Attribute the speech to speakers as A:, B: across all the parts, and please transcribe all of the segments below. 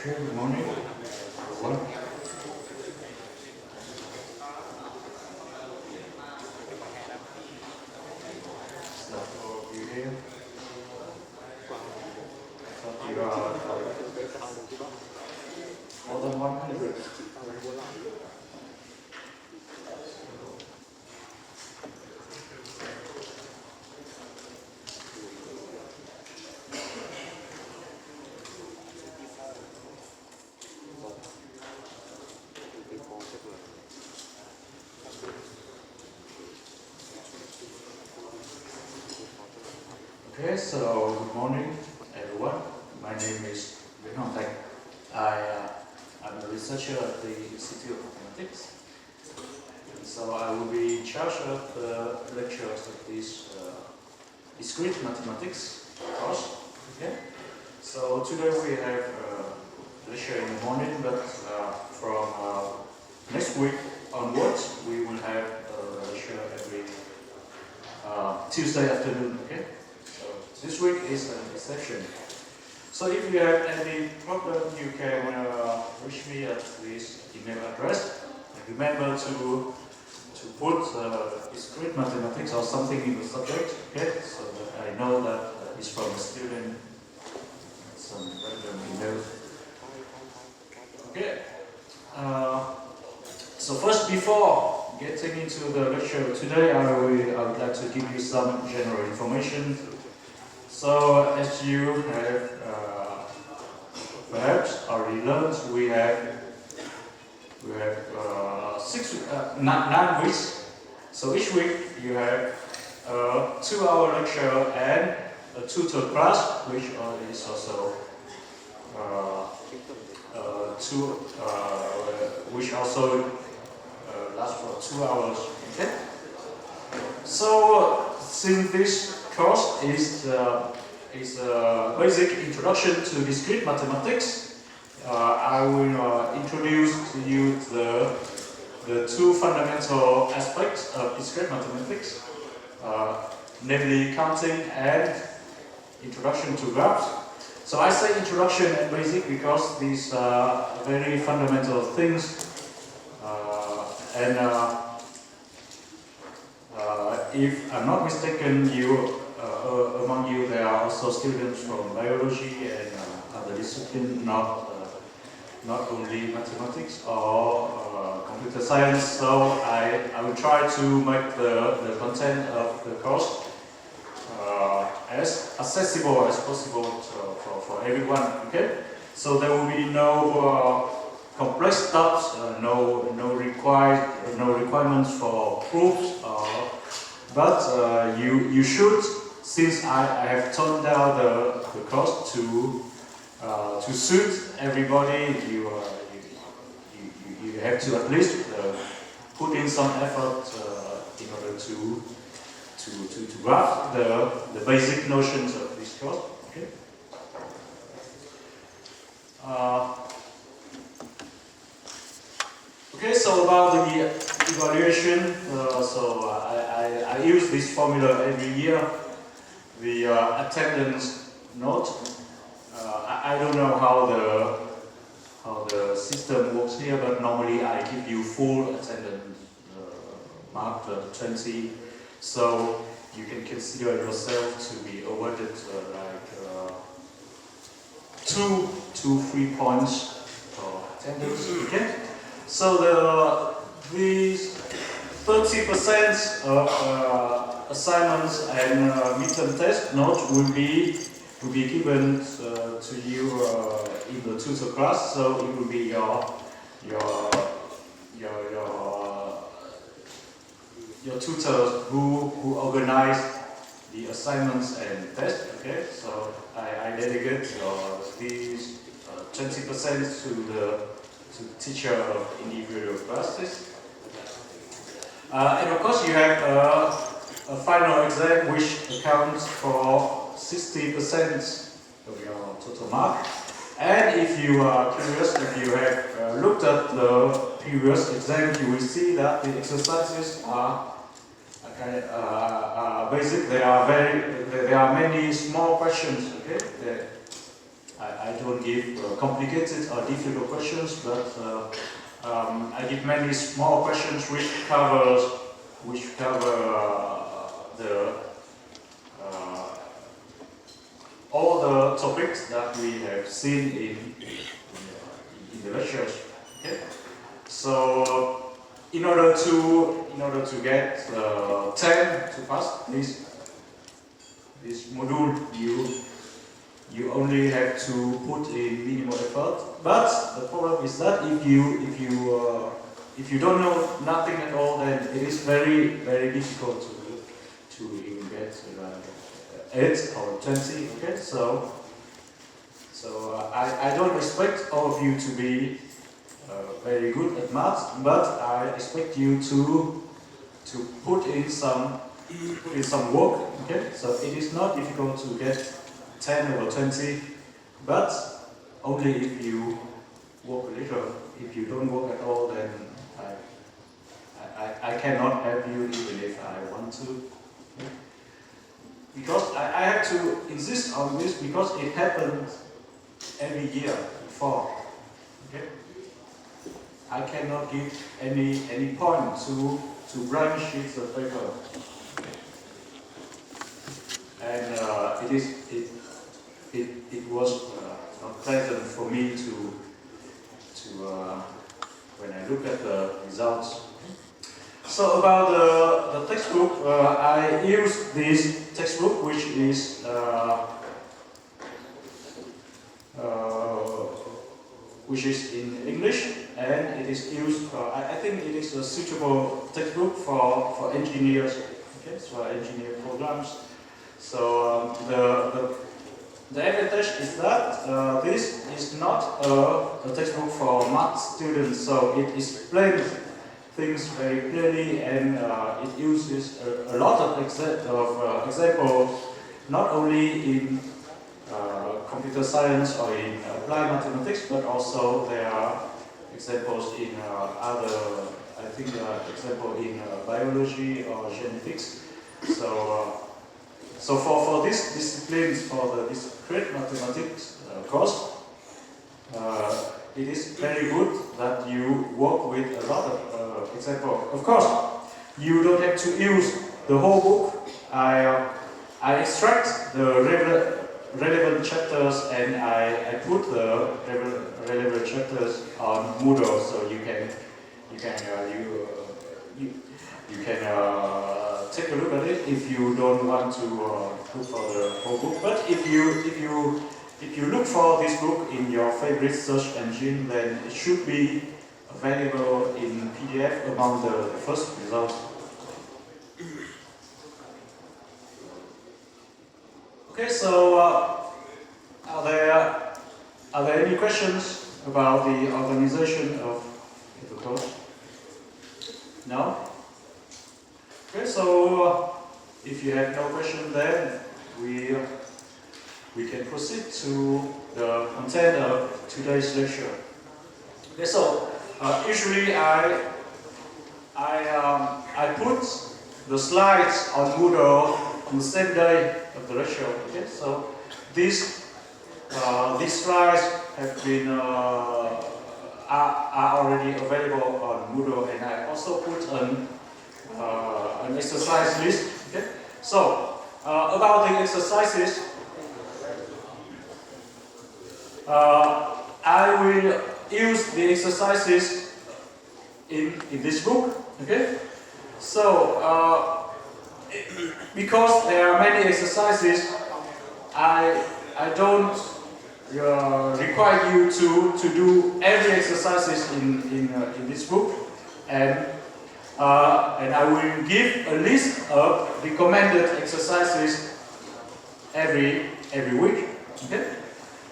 A: Okay, good morning, everyone. So, all of you here, thought you are more than 100. Okay, so good morning, everyone. My name is Vinod. I'm a researcher at the Institute of Mathematics. And so I will be in charge of the lectures of this Discrete mathematics course. Okay. So today we have a lecture in the morning, but from next week onwards we will have a lecture every Tuesday afternoon. Okay. This week is an exception. So if you have any problem, you can reach me at this email address. And remember to put discrete mathematics or something in the subject, okay? So that I know that it's from a student. Some random email. Okay. So first, before getting into the lecture today, I would like to give you some general information. So, as you have perhaps already learned, we have 9 weeks. So each week you have a 2-hour lecture and a tutor class, which is also which also lasts for 2 hours. Okay. So since this course is a basic introduction to discrete mathematics, I will introduce to you the 2 fundamental aspects of discrete mathematics, namely counting and introduction to graphs. So I say introduction and basic because these are very fundamental things, and if I'm not mistaken, among you there are also students from biology and other disciplines, not only mathematics or computer science. So I will try to make the content of the course as accessible as possible for everyone. Okay, so there will be no complex stuff, no requirements for proofs, but you should, since I have toned down the cost to suit everybody, you have to at least put in some effort in order to grasp the basic notions of this course. Okay. Okay, so about the evaluation, so I use this formula every year. The attendance note. I don't know how the system works here, but normally I give you full attendance mark 20. So you can consider yourself to be awarded like 2 to 3 points for attendance. Okay. So these 30% of assignments and midterm test notes will be given to you in the tutor class. So it will be your tutors who organize the assignments and tests. Okay, so I delegate these 20% to the teacher of individual classes. And of course you have a final exam which accounts for 60% of your total mark. And if you are curious, if you have looked at the previous exam, you will see that the exercises are basic. There are many small questions. Okay, I don't give complicated or difficult questions, but I give many small questions which cover the all the topics that we have seen in the lectures. Okay? So in order to get 10 to pass this module, you only have to put in minimal effort. But the problem is that if you don't know nothing at all, then it is very difficult to even get 8 or 20. Okay, so I don't expect all of you to be very good at maths, but I expect you to put in some work. Okay, so it is not difficult to get 10 or 20, but only if you work a little. If you don't work at all, then I cannot help you even if I want to. Okay? Because I have to insist on this because it happened every year before. Okay? I cannot give any point to blank sheets of paper. And it was not pleasant for me to when I look at the results. So about the textbook, I use this textbook, which is in English, and it is used. I think it is a suitable textbook for engineers. Okay, so engineer programs. So the advantage is that this is not a textbook for math students. So it explains things very clearly, and it uses a lot of examples, not only in computer science or in applied mathematics, but also there are examples in other, I think, example in biology or genetics. So for these disciplines, for the discrete mathematics course, it is very good that you work with a lot of examples. Of course, you don't have to use the whole book. I extract the relevant chapters and I put the relevant chapters on Moodle, so you can take a look at it if you don't want to look for the whole book. But if you look for this book in your favorite search engine, then it should be available in PDF among the first results. Okay, so are there any questions about the organization of the course? No? Okay, so if you have no question, then we can proceed to the content of today's lecture. Okay, so usually I put the slides on Moodle on the same day of the lecture. Okay, so these slides have been are already available on Moodle, and I also put an exercise list. Okay, so about the exercises. I will use the exercises in this book. Okay, so because there are many exercises, I don't require you to do every exercises in this book, and I will give a list of recommended exercises every week. Okay.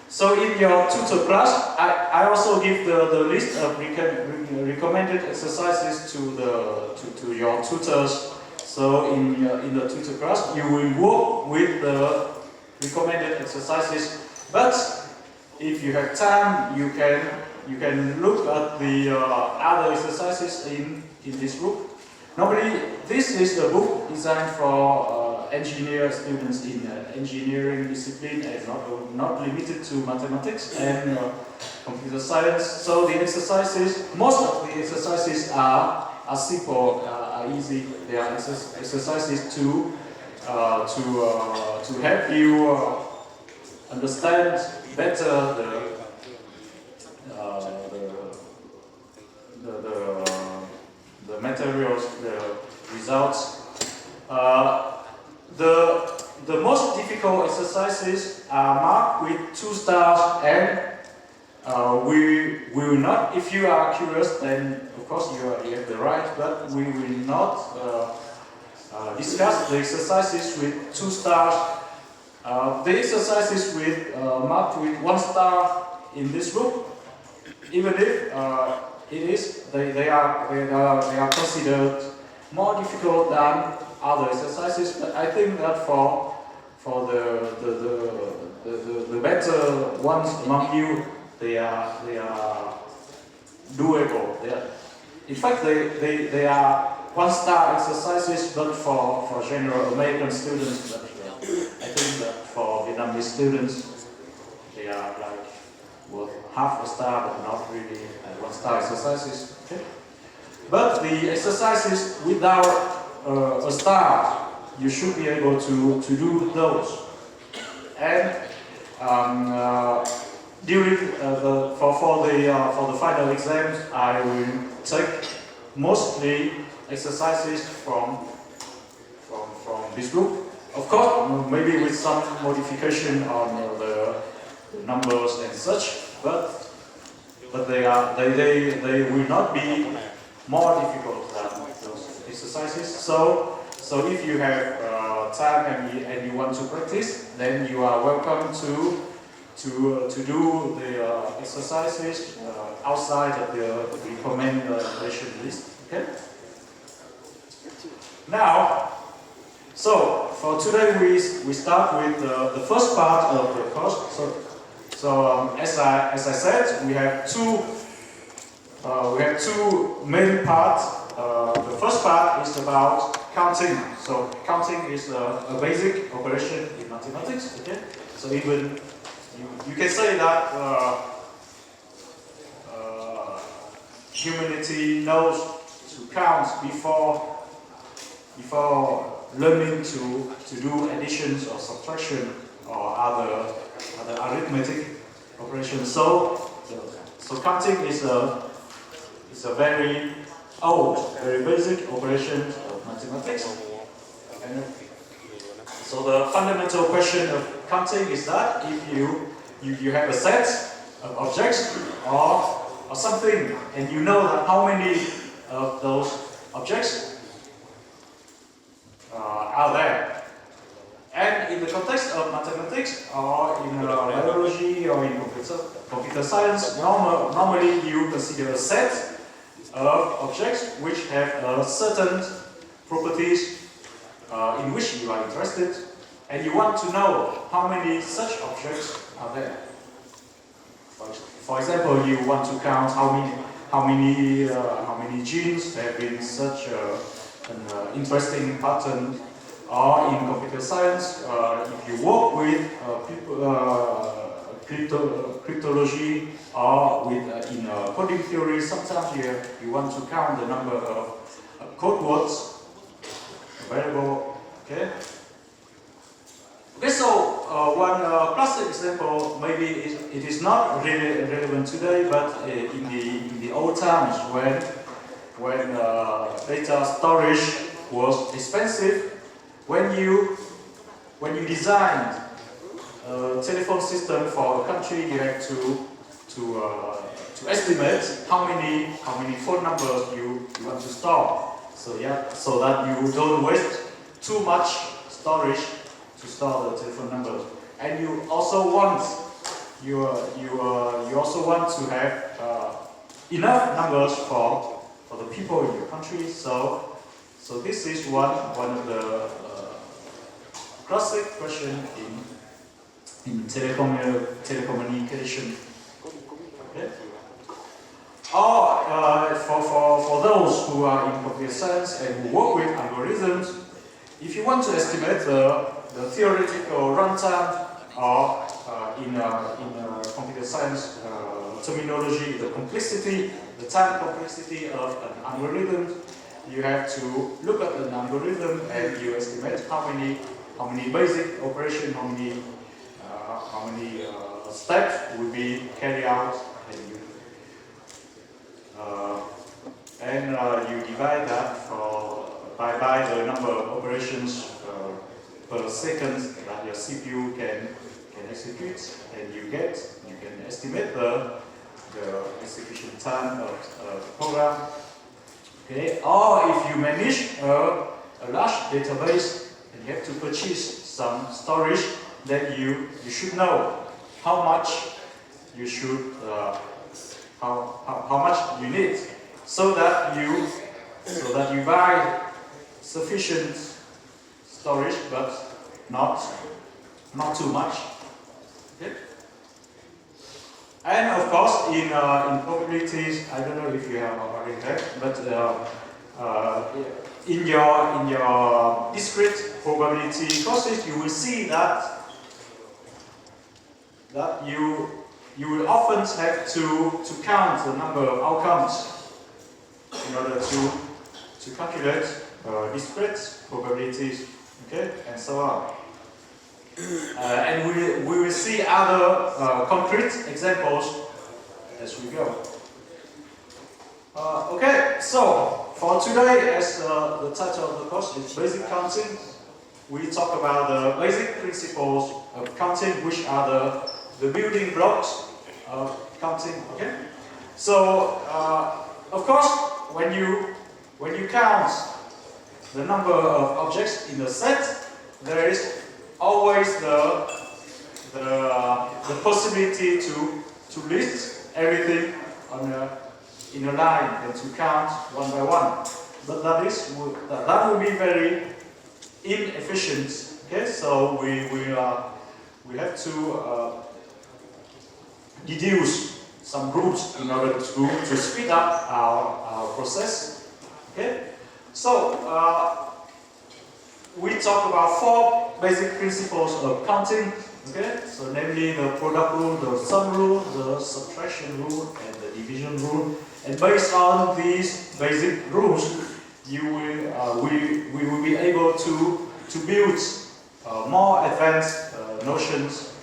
A: So in your tutor class, I also give the list of recommended exercises to your tutors. So in the tutor class, you will work with the recommended exercises. But if you have time, you can look at the other exercises in this book. Normally, this is a book designed for engineer students in engineering discipline and not limited to mathematics and computer science. So the exercises, most of the exercises are simple, are easy. They are exercises to help you understand better the materials, the results. The most difficult exercises are marked with 2 stars, and we will not, if you are curious, then of course you have the right, but we will not discuss the exercises with 2 stars. The exercises with marked with 1 star in this book, even if they are considered more difficult than other exercises, but I think that for the better ones among you, they are doable. In fact, they are 1 star exercises, but for general American students. But I think that for Vietnamese students, they are like worth half a star, but not really 1 star exercises. Okay? But the exercises without a star, you should be able to do those. And during for the final exams, I will take mostly exercises from this book. Of course, maybe with some modification on the numbers and such, but they will not be more difficult than those exercises. So if you have time and you want to practice, then you are welcome to do the exercises outside of the recommendation list. Okay. Now, so for today we start with the first part of the course. So as I said, we have two main parts. The first part is about counting. So counting is a basic operation in mathematics. Okay. So even you can say that humanity knows to count before learning to do additions or subtraction or other arithmetic operations. So counting is a very old, very basic operation of mathematics. And so the fundamental question of counting is that if you have a set of objects or something, and you know that how many of those objects are there. And in the context of mathematics, or in biology, or in computer science, normally you consider a set of objects which have certain properties in which you are interested, and you want to know how many such objects are there. For example, you want to count how many genes have been such an interesting pattern. Or in computer science, if you work with cryptology or with in coding theory, sometimes you want to count the number of code words available. Okay. Okay. So one classic example, maybe it is not really relevant today, but in the old times when data storage was expensive. When you designed a telephone system for a country, you had to estimate how many phone numbers you want to store. So that you don't waste too much storage to store the telephone numbers. And you also want to have enough numbers for the people in your country. So this is one of the classic question in telecommunication. Okay? Or for those who are in computer science and who work with algorithms, if you want to estimate the theoretical runtime, or in computer science terminology, the complexity, the time complexity of an algorithm, you have to look at an algorithm and you estimate how many basic operations, how many steps will be carried out, and you divide that by the number of operations per second that your CPU can execute, and you can estimate the execution time of the program. Okay, or if you manage a large database and you have to purchase some storage, then you should know how much you should how much you need, so that you buy sufficient storage, but not too much. Okay? And of course, in probabilities, I don't know if you have already heard, but in your discrete probability courses, you will see that you will often have to count the number of outcomes in order to calculate discrete probabilities, okay, and so on. And we will see other concrete examples as we go. Okay, so for today, as the title of the course is Basic Counting, we talk about the basic principles of counting, which are the building blocks of counting. Okay, so of course, when you count the number of objects in a set, there is always the possibility to list everything in a line and to count one by one. But that will be very inefficient. Okay, so we have to deduce some groups in order to speed up our process. Okay, so we talk about 4 basic principles of counting. Okay, so namely the product rule, the sum rule, the subtraction rule, and the division rule. And based on these basic rules, we will be able to build more advanced notions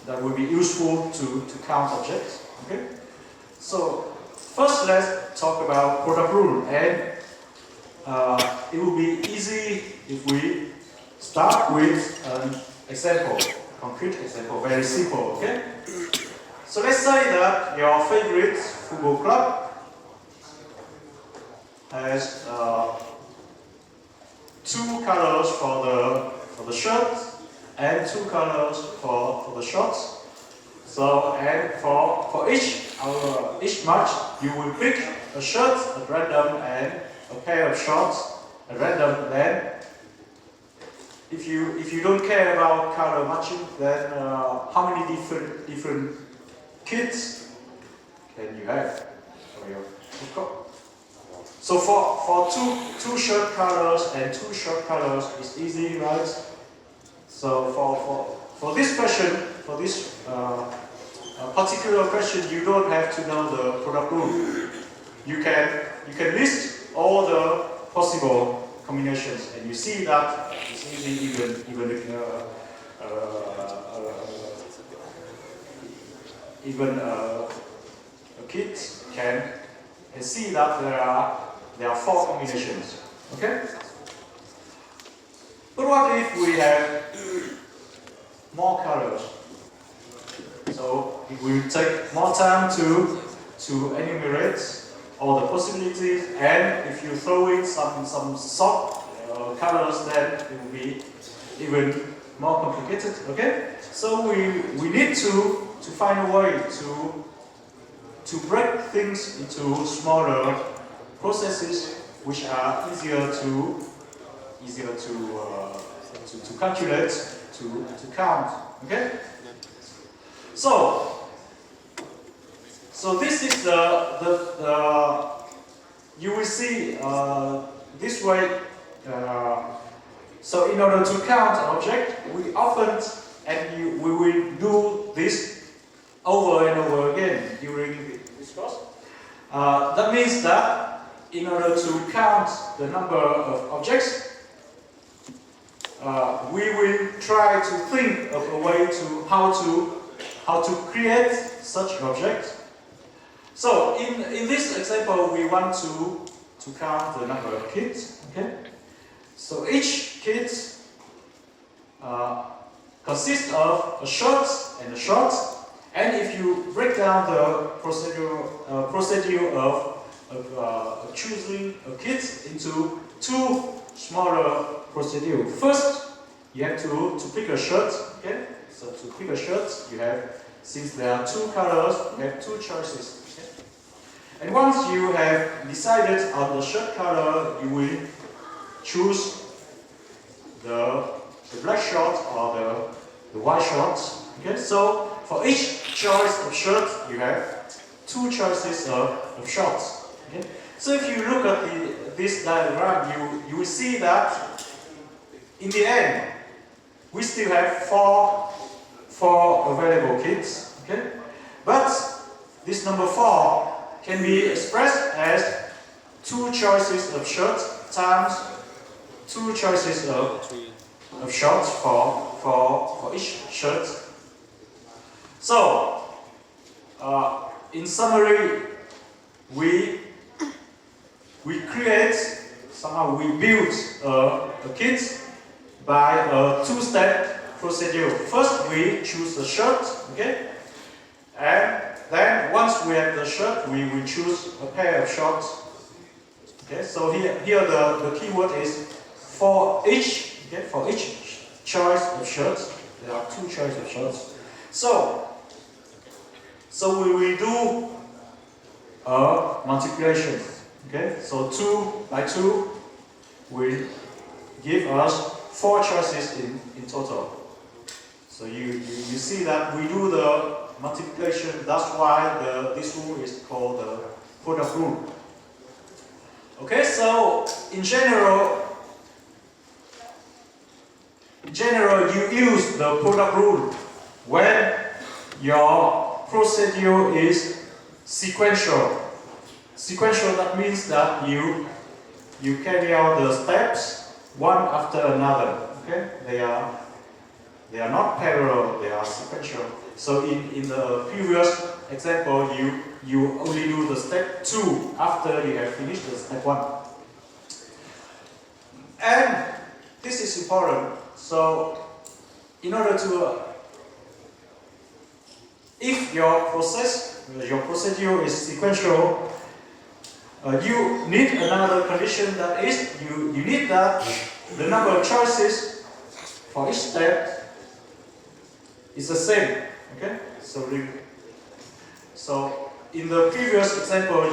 A: that will be useful to count objects. Okay, so first let's talk about product rule, and it will be easy if we start with an example, concrete example, very simple. Okay, so let's say that your favorite football club has 2 colors for the shirt and 2 colors for the shorts. So, and for each match, you will pick a shirt at random and a pair of shorts at random. Then, if you don't care about color matching, then how many different kits can you have for your cup? So for two shirt colors and 2 short colors, it's easy, right? So for this question, for this particular question, you don't have to know the product rule. You can list all the possible combinations, and you see that it's easy even a kid can see that there are 4 combinations. Okay? But what if we have more colors? So it will take more time to enumerate all the possibilities, and if you throw in some soft colors, then it will be even more complicated. Okay? So we need to find a way to break things into smaller processes which are easier to calculate, to count. Okay? So this is the you will see this way. So in order to count an object, we often, we will do this over and over again during this course. That means that in order to count the number of objects, we will try to think of a way to how to create such object. So in this example, we want to count the number of kids. Okay. So each kid consists of a short and a short. And if you break down the procedure of choosing a kid into two smaller procedures. First, you have to pick a shirt. Okay. So to pick a shirt, you have, since there are two colors, you have two choices. Okay? And once you have decided on the shirt color, you will choose the black shirt or the white shirt. Okay? So for each choice of shirt, you have two choices of shorts. Okay? So if you look at this diagram, you will see that in the end, we still have four available kids. Okay? But this number 4 can be expressed as two choices of shirts times two choices of shorts for each shirt. So, in summary, we create, somehow we build a kit by a two-step procedure. First, we choose the shirt, okay? And then once we have the shirt, we will choose a pair of shorts. Okay, so here the keyword is for each, okay, for each choice of shirts. There are two choices of shirts. So we will do a multiplication. Okay, so 2 by 2 will give us 4 choices in total. So you see that we do the multiplication. That's why this rule is called the product rule. Okay, so in general you use the product rule when your procedure is sequential. Sequential, that means that you carry out the steps one after another. Okay, they are not parallel, they are sequential. So in the previous example, you only do the step 2 after you have finished the step 1. And this is important. So in order to if your procedure is sequential, you need another condition, that is you need that the number of choices for each step is the same. Okay, so in the previous example,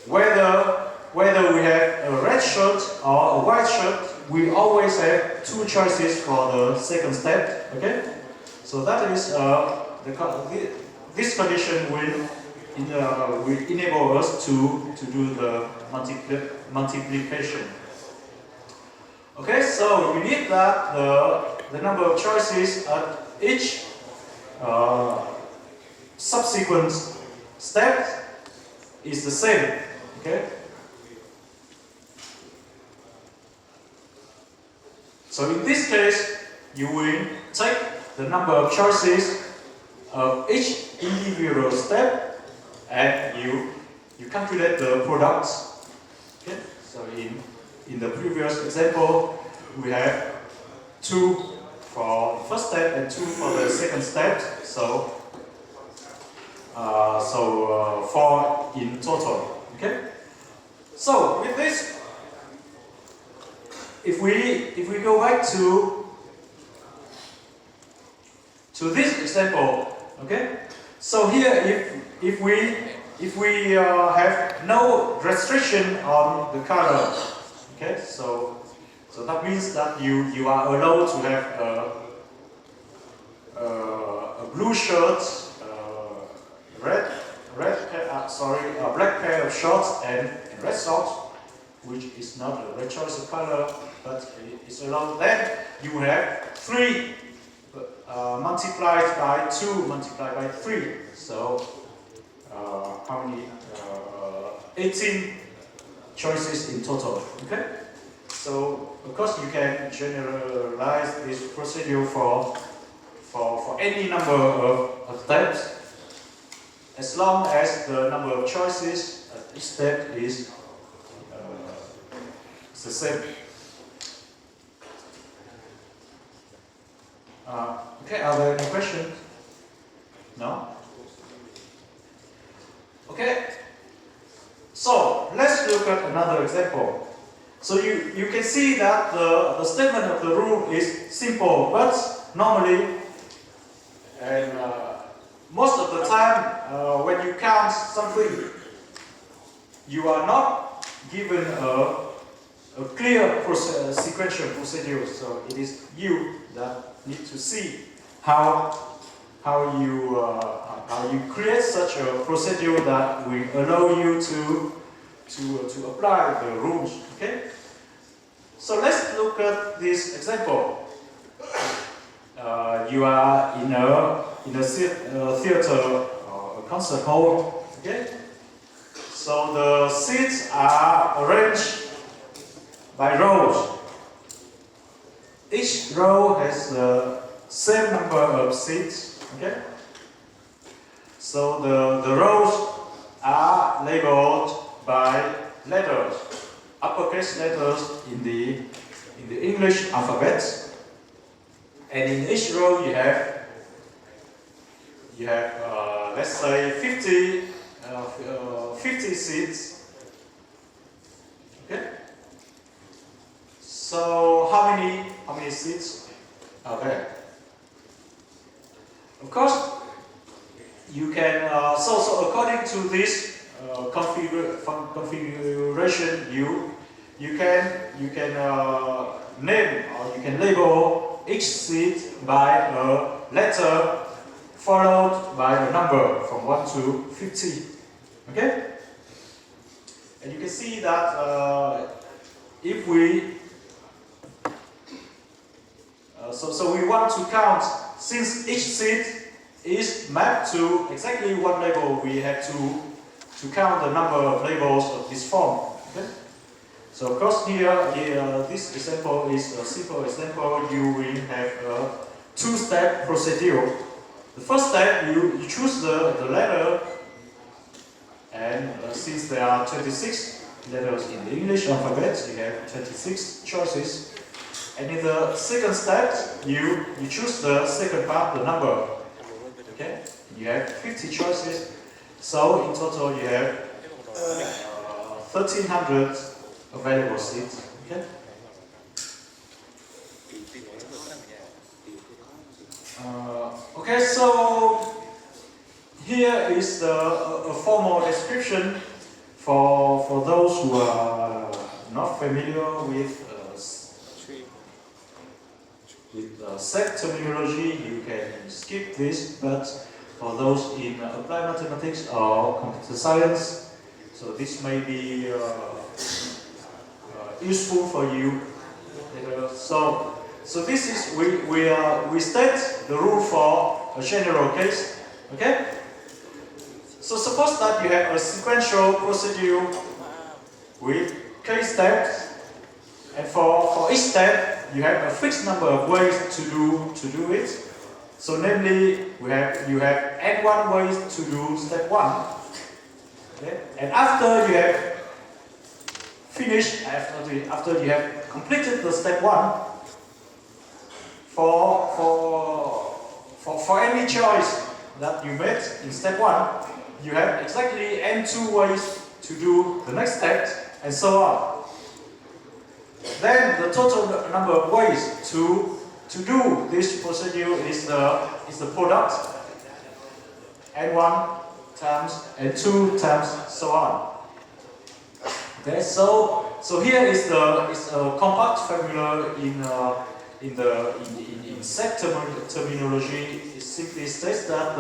A: whether we have a red shirt or a white shirt, we always have 2 choices for the second step. Okay, so that is this condition will enable us to do the multiplication. Okay, so you need that the number of choices at each subsequent step is the same. Okay. So in this case, you will take the number of choices of each individual step and you calculate the products. Okay. So in the previous example, we have 2 for the first step and 2 for the second step. So 4 in total. Okay. So with this, if we go back to this example, okay. So here, if we have no restriction on the color, okay. So that means that you are allowed to have a blue shirt, red black pair of shorts and red socks, which is not a red choice of color, but it's allowed. Then you have 3 multiplied by 2 multiplied by 3. So how many? 18 choices in total. Okay. So of course you can generalize this procedure for any number of steps, as long as the number of choices at each step is the same. Okay, are there any questions? No? Okay, so let's look at another example. So you can see that the statement of the rule is simple, but normally, and most of the time, when you count something, you are not given a clear sequential procedure. So it is you that need to see how you create such a procedure that will allow you to apply the rules. Okay. So let's look at this example. You are in a theater or a concert hall. Okay. So the seats are arranged by rows. Each row has the same number of seats. Okay. So the rows are labeled by letters, uppercase letters in the English alphabet. And in each row you have let's say 50 seats. Okay. So how many seats are there? Of course, you can so according to this configuration view, you can name or you can label each seat by a letter followed by a number from 1 to 50. Okay? And you can see that if we so we want to count, since each seat is mapped to exactly one label, we have to count the number of labels of this form. Okay? So of course here this example is a simple example. You will have a 2-step procedure. The first step, you choose the letter, and since there are 26 letters in the English alphabet, you have 26 choices. And in the second step, you choose the second part, the number. Okay? You have 50 choices. So in total you have 1,300 available seats. Okay? Okay, so here is a formal description for those who are not familiar with set terminology. You can skip this, but for those in applied mathematics or computer science, so this may be useful for you. So this is we state the rule for a general case. Okay. So suppose that you have a sequential procedure with k steps, and for each step you have a fixed number of ways to do it. So namely, you have n1 ways to do step 1. Okay? And after you have finished, after you have completed the step 1, for any choice that you made in step 1, you have exactly n2 ways to do the next step, and so on. Then the total number of ways to do this procedure is the product, n1 times n2 times so on. Okay, so here is a compact formula in set terminology. It simply states that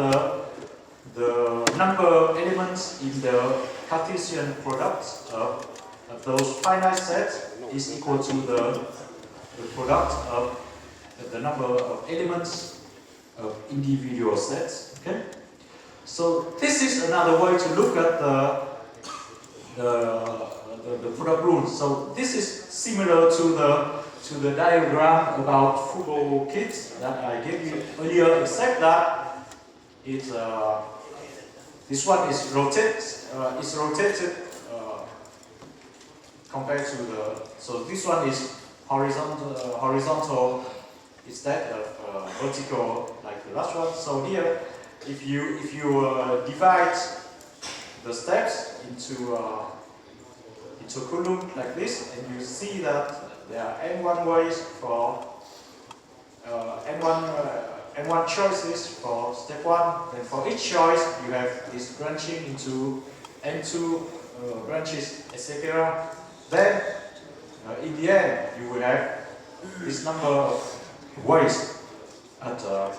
A: the number of elements in the Cartesian product of those finite sets is equal to the product of the number of elements of individual sets. Okay? So this is another way to look at the product rule. So this is similar to the diagram about football kits that I gave you earlier, except that this one is rotated compared to the. So this one is horizontal instead of vertical like the last one. So here, if you divide the steps into a column like this, and you see that there are n1 ways for n1 choices for step 1. Then for each choice, you have this branching into n2 branches, etc. Then in the end, you will have this number of ways at the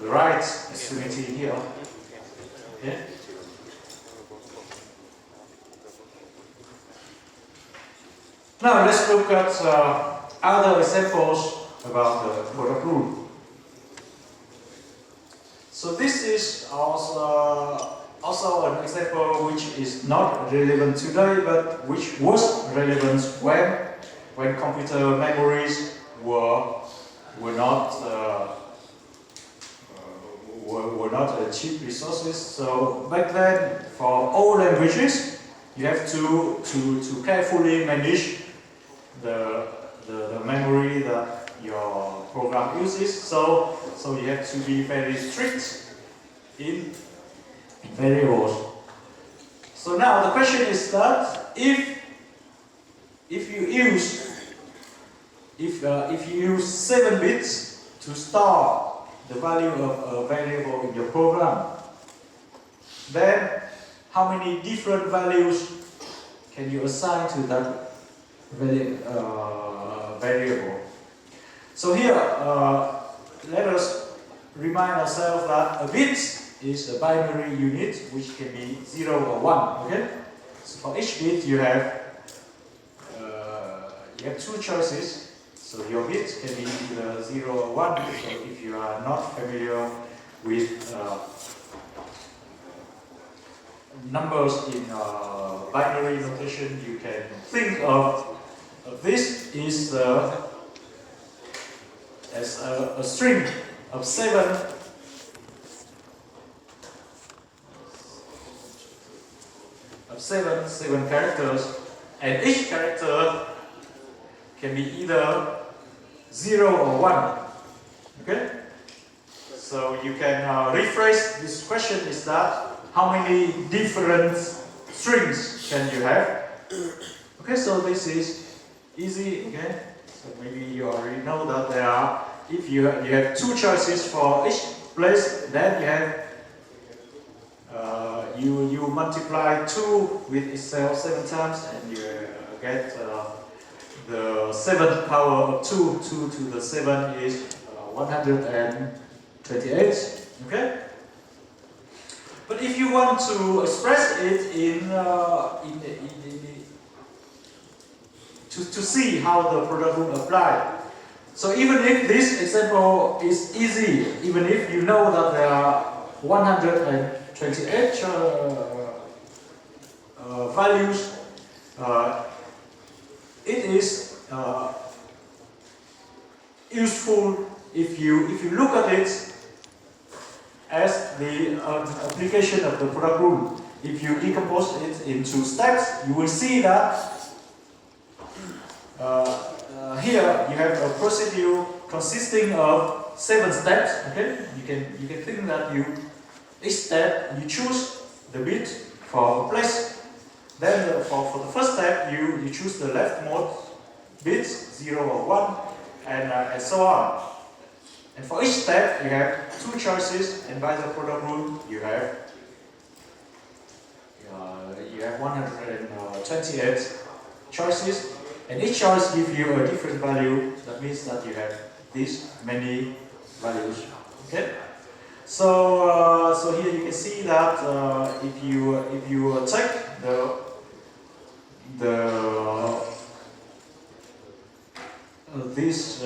A: right extremity here. Okay? Now let's look at other examples about the product rule. So this is also an example which is not relevant today, but which was relevant when computer memories were not cheap resources. So back then, for all languages, you have to carefully manage the memory that your program uses. So you have to be very strict in variables. So now the question is that if you use 7 bits to store the value of a variable in your program, then how many different values can you assign to that variable? So here, let us remind ourselves that a bit is a binary unit which can be 0 or 1. Okay? So for each bit you have 2 choices. So your bit can be either 0 or 1. So if you are not familiar with numbers in binary notation, you can think of this is as a string of 7 characters, and each character can be either 0 or 1. Okay? So you can rephrase this question is that how many different strings can you have? Okay, so this is easy. Okay, so maybe you already know that there are. If you have 2 choices for each place, then you have you multiply 2 with itself 7 times, and you get the 7th power of 2. 2 to the 7 is 128. Okay. But if you want to express it to see how the product rule apply. So even if this example is easy, even if you know that there are 128 values, it is useful if you look at it as the application of the product rule. If you decompose it into steps, you will see that here you have a procedure consisting of 7 steps. Okay, you can think that each step you choose the bit for a place. Then for the first step you choose the leftmost bits 0 or 1, and so on. And for each step you have 2 choices, and by the product rule you have 128 choices, and each choice gives you a different value. That means that you have these many values Okay. So here you can see that if you check this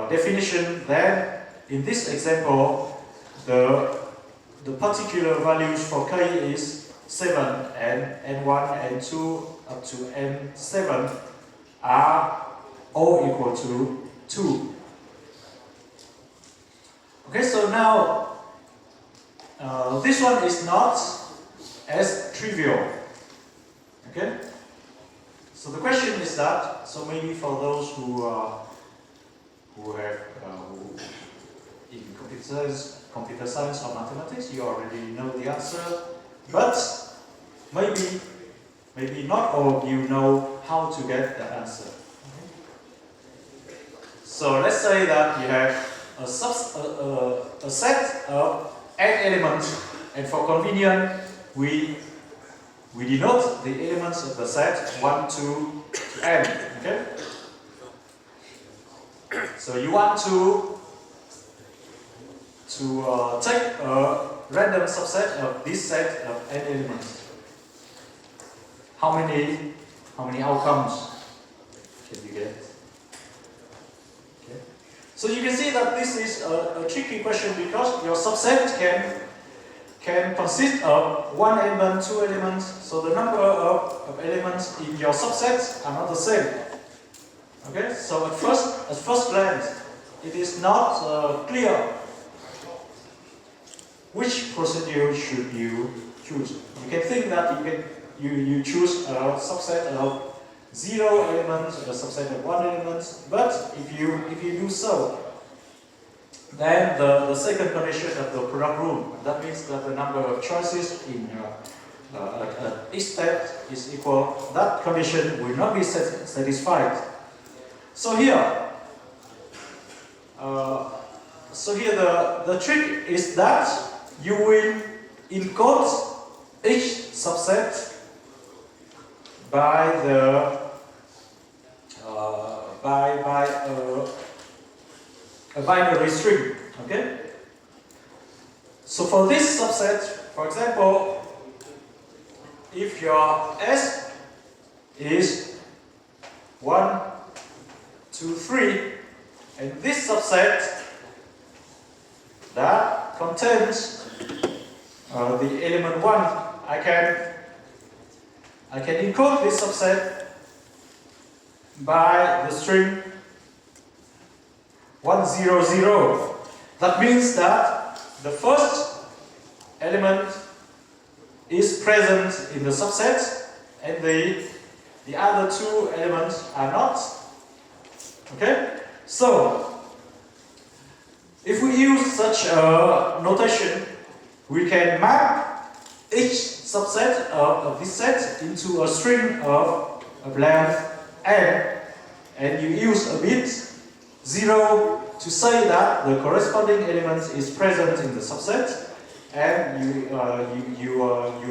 A: definition, then in this example the particular values for k is 7 and n1, n2 up to n7 are all equal to 2. Okay, so now this one is not as trivial. Okay, so the question is that, so maybe for those who have in computer science or mathematics, you already know the answer, but maybe not all of you know how to get the answer. Okay. So let's say that you have a set of n elements, and for convenience we denote the elements of the set 1, 2 to n. Okay? So you want to take a random subset of this set of n elements. How many outcomes can you get? Okay. So you can see that this is a tricky question because your subset can consist of one element, two elements, so the number of elements in your subset are not the same. Okay, so at first glance, it is not clear which procedure should you choose. You can think that you choose a subset of 0 elements, a subset of 1 element, but if you do so, then the second condition of the product rule, that means that the number of choices in each step is equal, that condition will not be satisfied. So here the trick is that you will encode each subset by a binary string. Okay. So for this subset, for example, if your S is 1, 2, 3, and this subset that contains the element 1, I can encode this subset by the string 1, 0, 0. That means that the first element is present in the subset and the other two elements are not. Okay? So, if we use such a notation, we can map each subset of this set into a string of length n, and you use a bit 0 to say that the corresponding element is present in the subset, and you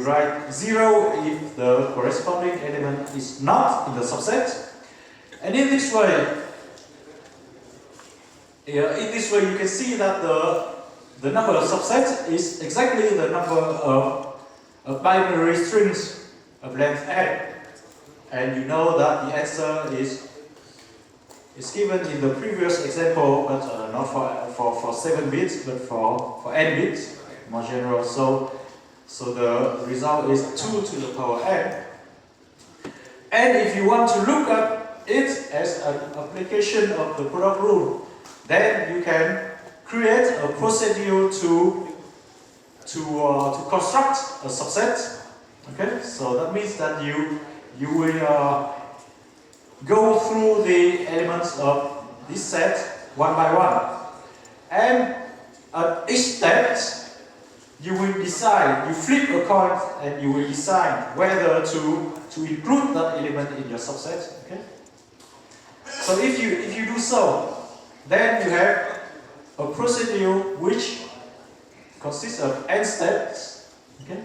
A: write 0 if the corresponding element is not in the subset. And in this way you can see that the number of subsets is exactly the number of binary strings of length n. And you know that the answer is given in the previous example, but not for 7 bits, but for n bits, more general. So the result is 2 to the power n. And if you want to look at it as an application of the product rule, then you can create a procedure to construct a subset. Okay, so that means that you will go through the elements of this set one by one, and at each step you will decide. You flip a coin and you will decide whether to include that element in your subset. Okay. So if you do so, then you have a procedure which consists of n steps, okay?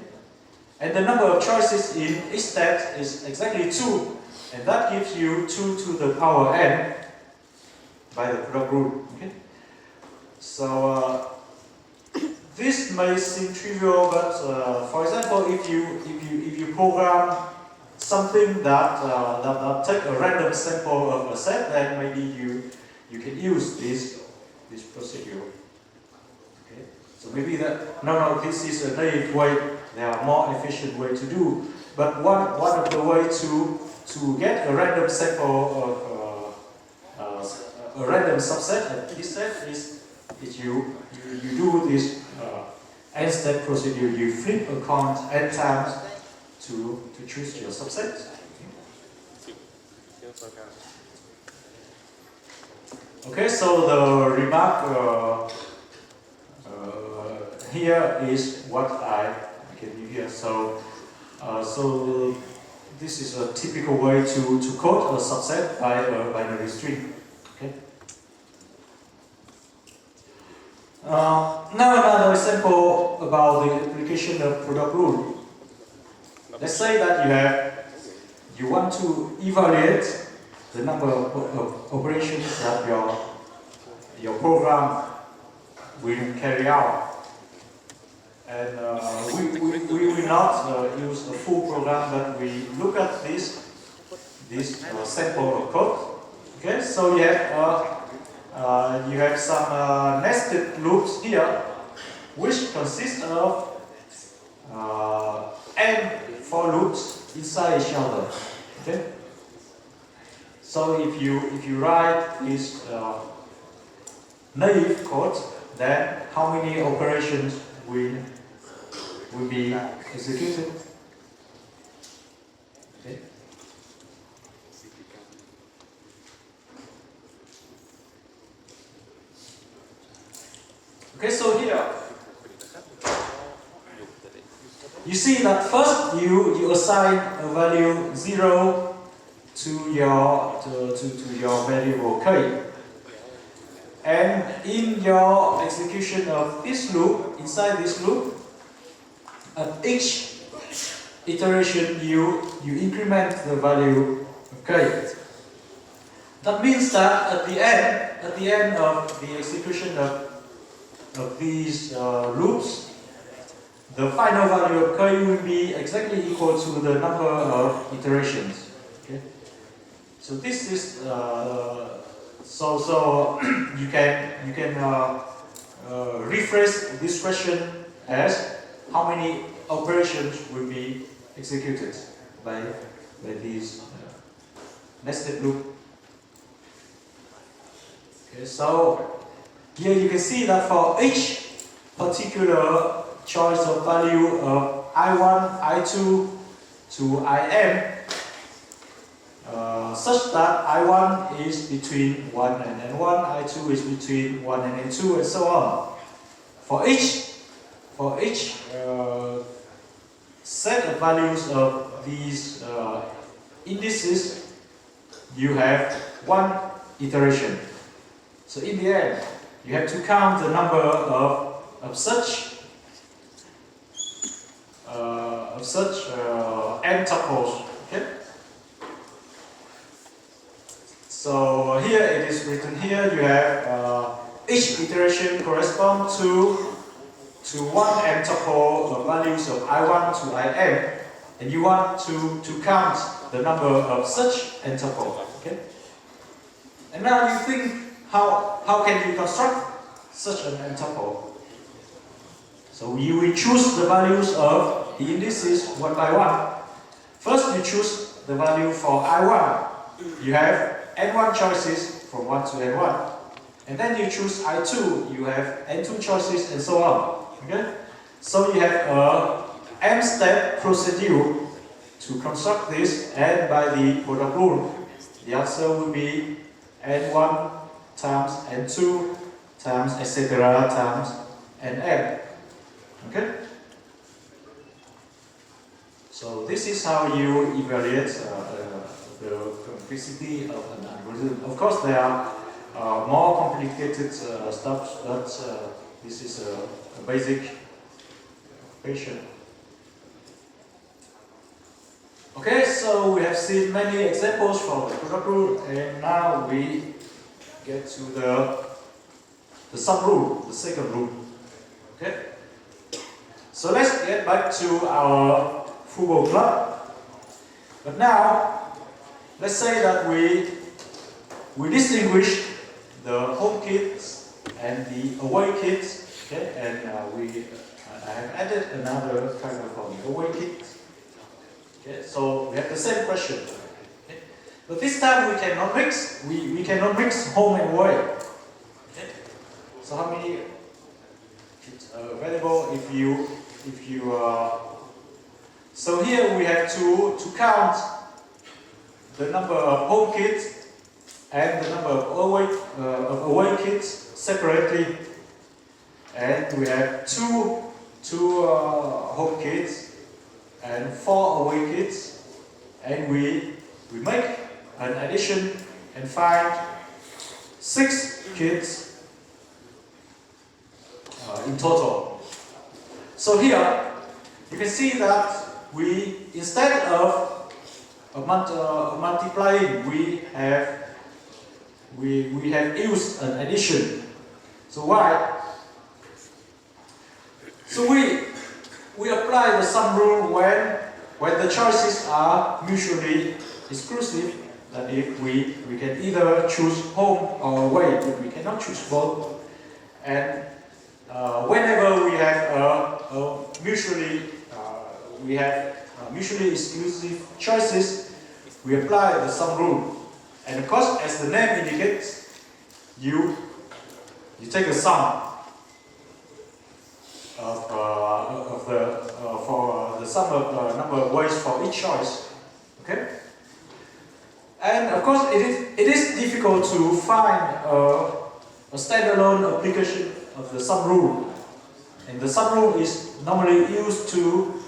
A: And the number of choices in each step is exactly 2, and that gives you 2 to the power n by the product rule. Okay? So this may seem trivial, but for example, if you program something that take a random sample of a set, then maybe you can use this procedure. Okay, so maybe that no, this is a naive way. There are more efficient way to do, but one of the way to get a random sample of a random subset of this set is you do this n-step procedure. You flip a count n times to choose your subset. Okay, so the remark here is what I can do here. So this is a typical way to code a subset by a binary string. Okay. Now another example about the application of product rule. Let's say that you want to evaluate the number of operations that your program will carry out. And we will not use a full program, but we look at this sample of code. Okay, so you have some nested loops here, which consist of n for loops inside each other. Okay, so if you write this naive code, then how many operations will be executed? Okay. Okay, so here you see that first you assign a value 0 to your variable k, and in your execution of this loop, inside this loop, at each iteration you increment the value of k. That means that at the end of the execution of these loops, the final value of k will be exactly equal to the number of iterations. Okay, so this is so you can rephrase this question as how many operations will be executed by these nested loop. Okay, so here you can see that for each particular choice of value of I1, I2 to IM, such that I1 is between 1 and N1, I2 is between 1 and N2, and so on. For each set of values of these indices, you have one iteration. So in the end, you have to count the number of such n tuples. Okay. So here it is written here. You have each iteration corresponds to one n tuple of values of I1 to IM, and you want to count the number of such n tuple. Okay. And now you think, how can you construct such an n tuple? So you will choose the values of the indices one by one. First, you choose the value for I1. You have n1 choices from 1 to n1. And then you choose I2. You have n2 choices, and so on. Okay? So you have a m-step procedure to construct this, and by the product rule, the answer will be n1 times n2 times etc. times nm. Okay? So this is how you evaluate the complexity of an algorithm. Of course, there are more complicated stuff, but this is a basic operation. Okay, so we have seen many examples from the product rule, and now we get to the sub rule, the second rule. Okay, So let's get back to our football club. But now, let's say that we distinguish the home kids and the away kids, okay? And I have added another kind of away kid. Okay, so we have the same question. Okay? But this time we cannot mix. We cannot mix home and away. Okay? So how many kids are available if you so here we have to count the number of home kids and the number of away kids separately, and we have two home kids and 4 away kids, and we make an addition and find 6 kids in total. So here you can see that we, instead of multiplying, we have used an addition. So why? So we apply the sum rule when the choices are mutually exclusive. That if we can either choose home or away, but we cannot choose both. And whenever we have mutually exclusive choices, we apply the sum rule. And of course, as the name indicates, you take a sum for the sum of number of ways for each choice. Okay. And of course, it is difficult to find a standalone application of the sum rule. And the sum rule is normally used to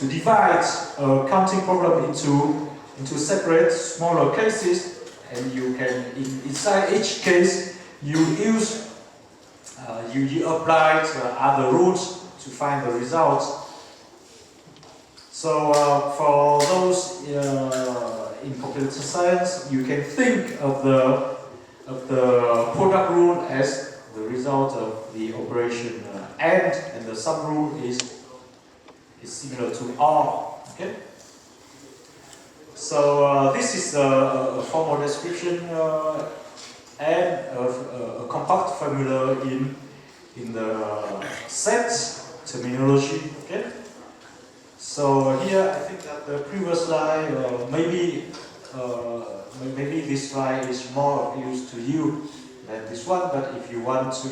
A: divide a counting problem into separate smaller cases, and you can inside each case you use you apply other rules to find the results. So for those in computer science, you can think of the product rule as the result of the operation and the sum rule is similar to OR. Okay. So this is a formal description and a compact formula in the set terminology. Okay. So here I think that the previous slide, maybe this slide is more of use to you than this one. But if you want to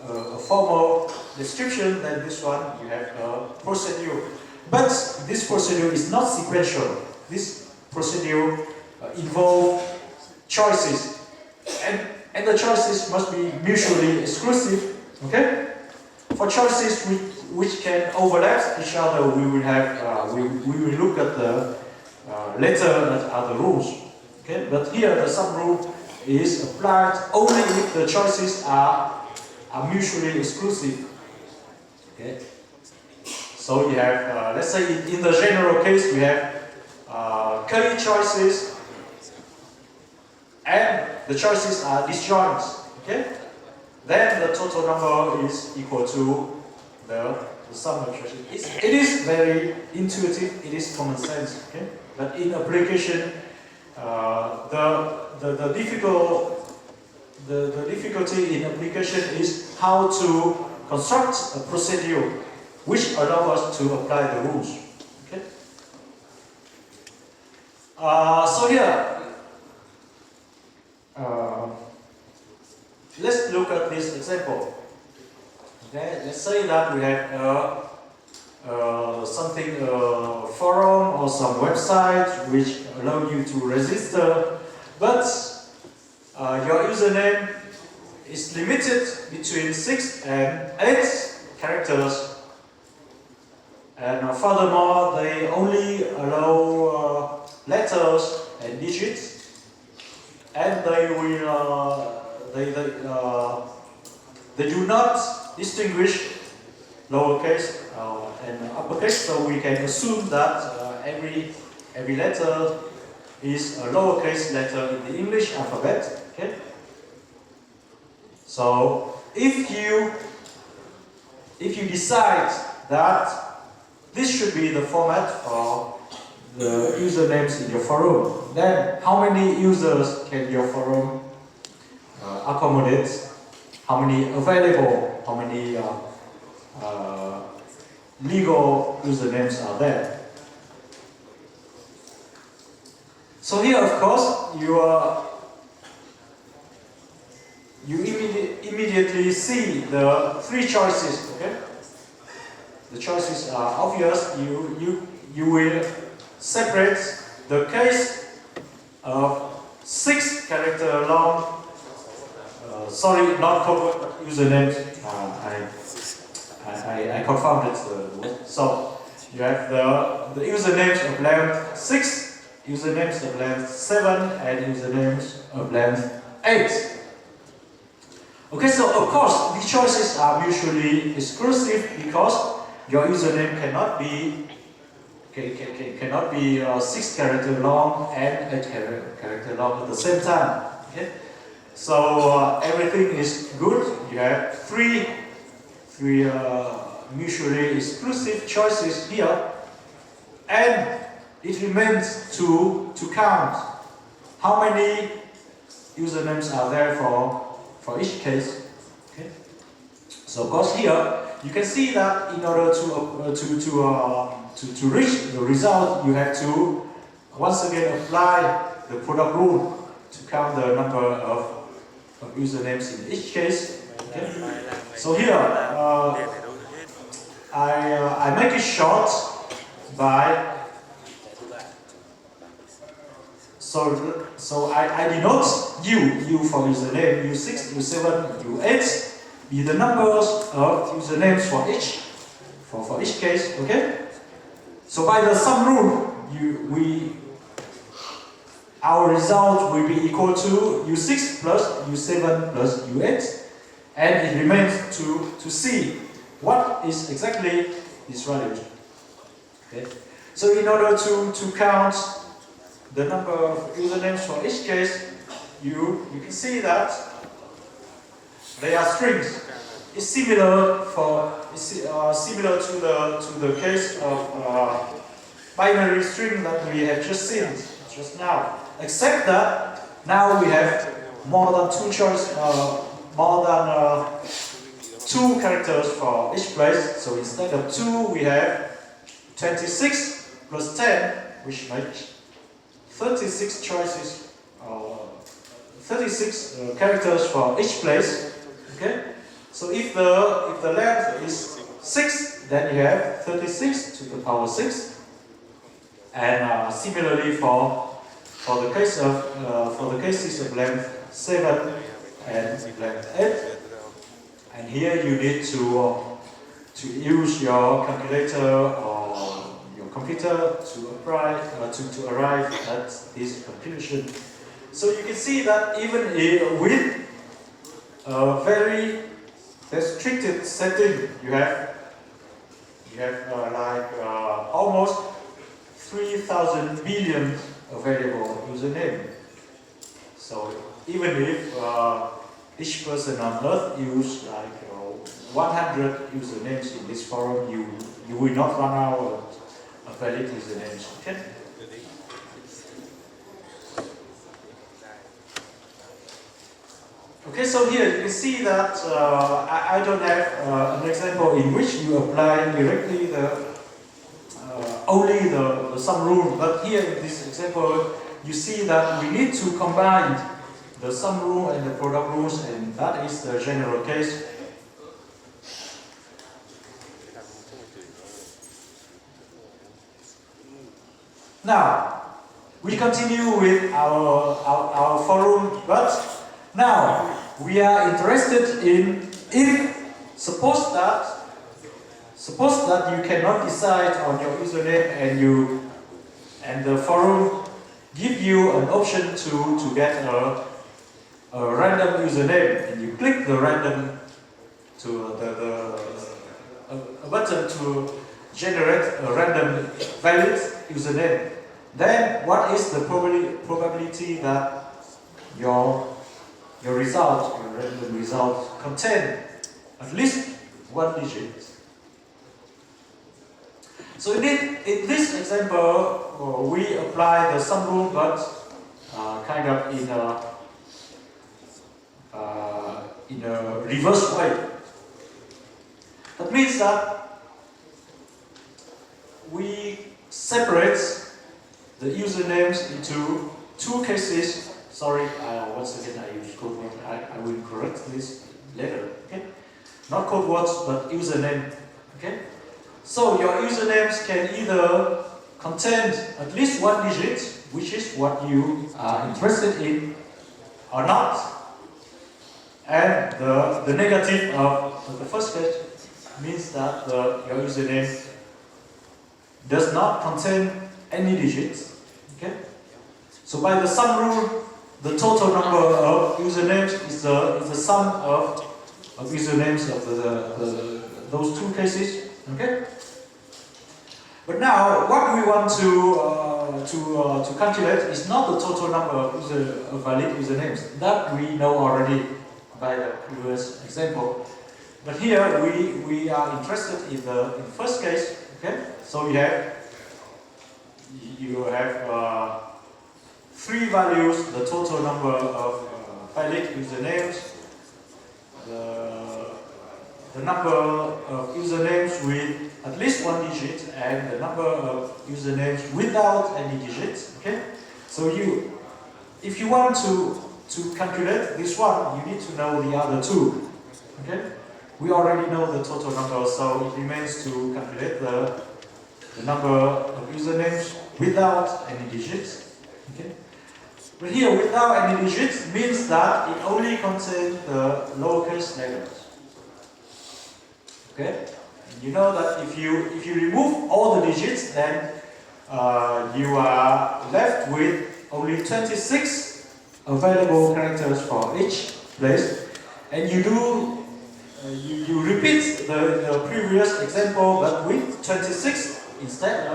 A: a formal description, then this one you have a procedure. But this procedure is not sequential. This procedure involves choices, and the choices must be mutually exclusive. Okay? For choices which can overlap each other, we will have we will look at the letter that are the rules. Okay? But here the sum rule is applied only if the choices are mutually exclusive. Okay? So you have, let's say in the general case, we have k choices, and the choices are disjoint. Okay? Then the total number is equal to the sum of choices. It is very intuitive. It is common sense. Okay? But in application, the difficulty in application is how to construct a procedure which allows us to apply the rules. Okay? So here, let's look at this example. Okay? Let's say that we have something, forum or some website which allow you to register, but your username is limited between 6 and 8 characters, and furthermore they only allow letters and digits, and they do not distinguish lowercase and uppercase, so we can assume that every letter is a lowercase letter in the English alphabet. Okay? So if you if you decide that this should be the format for the usernames in your forum, then how many users can your forum accommodate? How many available? How many legal usernames are there? So here, of course, you immediately see the three choices. Okay, the choices are obvious. You will separate the case of 6 character long. Sorry, not covered usernames. I confounded the word. So you have the usernames of length 6, usernames of length 7, and usernames of length 8. Okay, so of course these choices are mutually exclusive because your username cannot be 6 character long and 8 character long at the same time. Okay, so everything is good. You have three mutually exclusive choices here, and it remains to count how many usernames are there for each case. Okay, so of course here you can see that in order to reach the result, you have to once again apply the product rule to count the number of usernames in each case. Okay? So here, I make it short by so I denote U for username, U6, U7, U8 be the numbers of usernames for each case. Okay. So by the sum rule, our result will be equal to U6 plus U7 plus U8, and it remains to see what is exactly this value. Okay. So in order to count the number of usernames for each case, you can see that they are strings. It's similar to the case of binary string that we have just seen just now, except that now we have more than two characters for each place. So instead of 2, we have 26 plus 10, which makes 36 choices, 36 characters for each place. Okay. So if the length is 6, then you have 36 to the power 6. And similarly for the cases of length 7 and length 8. And here you need to use your calculator or your computer to arrive at this conclusion. So you can see that even with a very restricted setting, you have almost 3,000 billion available username. So even if each person on Earth use 100 usernames in this forum, you will not run out of valid usernames. Okay? Okay, so here you can see that I don't have an example in which you apply directly only the sum rule, but here in this example you see that we need to combine the sum rule and the product rules, and that is the general case. Now we continue with our forum, but now we are interested in if suppose that you cannot decide on your username and the forum give you an option to get a random username, and you click the random a button to generate a random valid username. Then what is the probability that your random result contain at least one digit. So in this example, we apply the sum rule, but kind of in a reverse way. That means that we separate the usernames into two cases. Sorry, once again I use code word. I will correct this later. Okay, not code words, but username. Okay. So your usernames can either contain at least one digit, which is what you are interested in, or not. And the negative of the first case means that your username does not contain any digits. Okay? So by the sum rule, the total number of usernames is the sum of usernames of those two cases. Okay? But now, what we want to calculate is not the total number of valid usernames. That we know already by the previous example. But here we are interested in the first case. Okay, so you have three values: the total number of valid usernames, the number of usernames with at least one digit, and the number of usernames without any digits. Okay, so if you want to calculate this one, you need to know the other two. Okay, we already know the total number, so it remains to calculate the number of usernames without any digits. Okay, but here without any digits means that it only contains the lowercase letters. Okay, you know that if you remove all the digits, then you are left with only 26 available characters for each place, and you repeat the previous example, but with 26 instead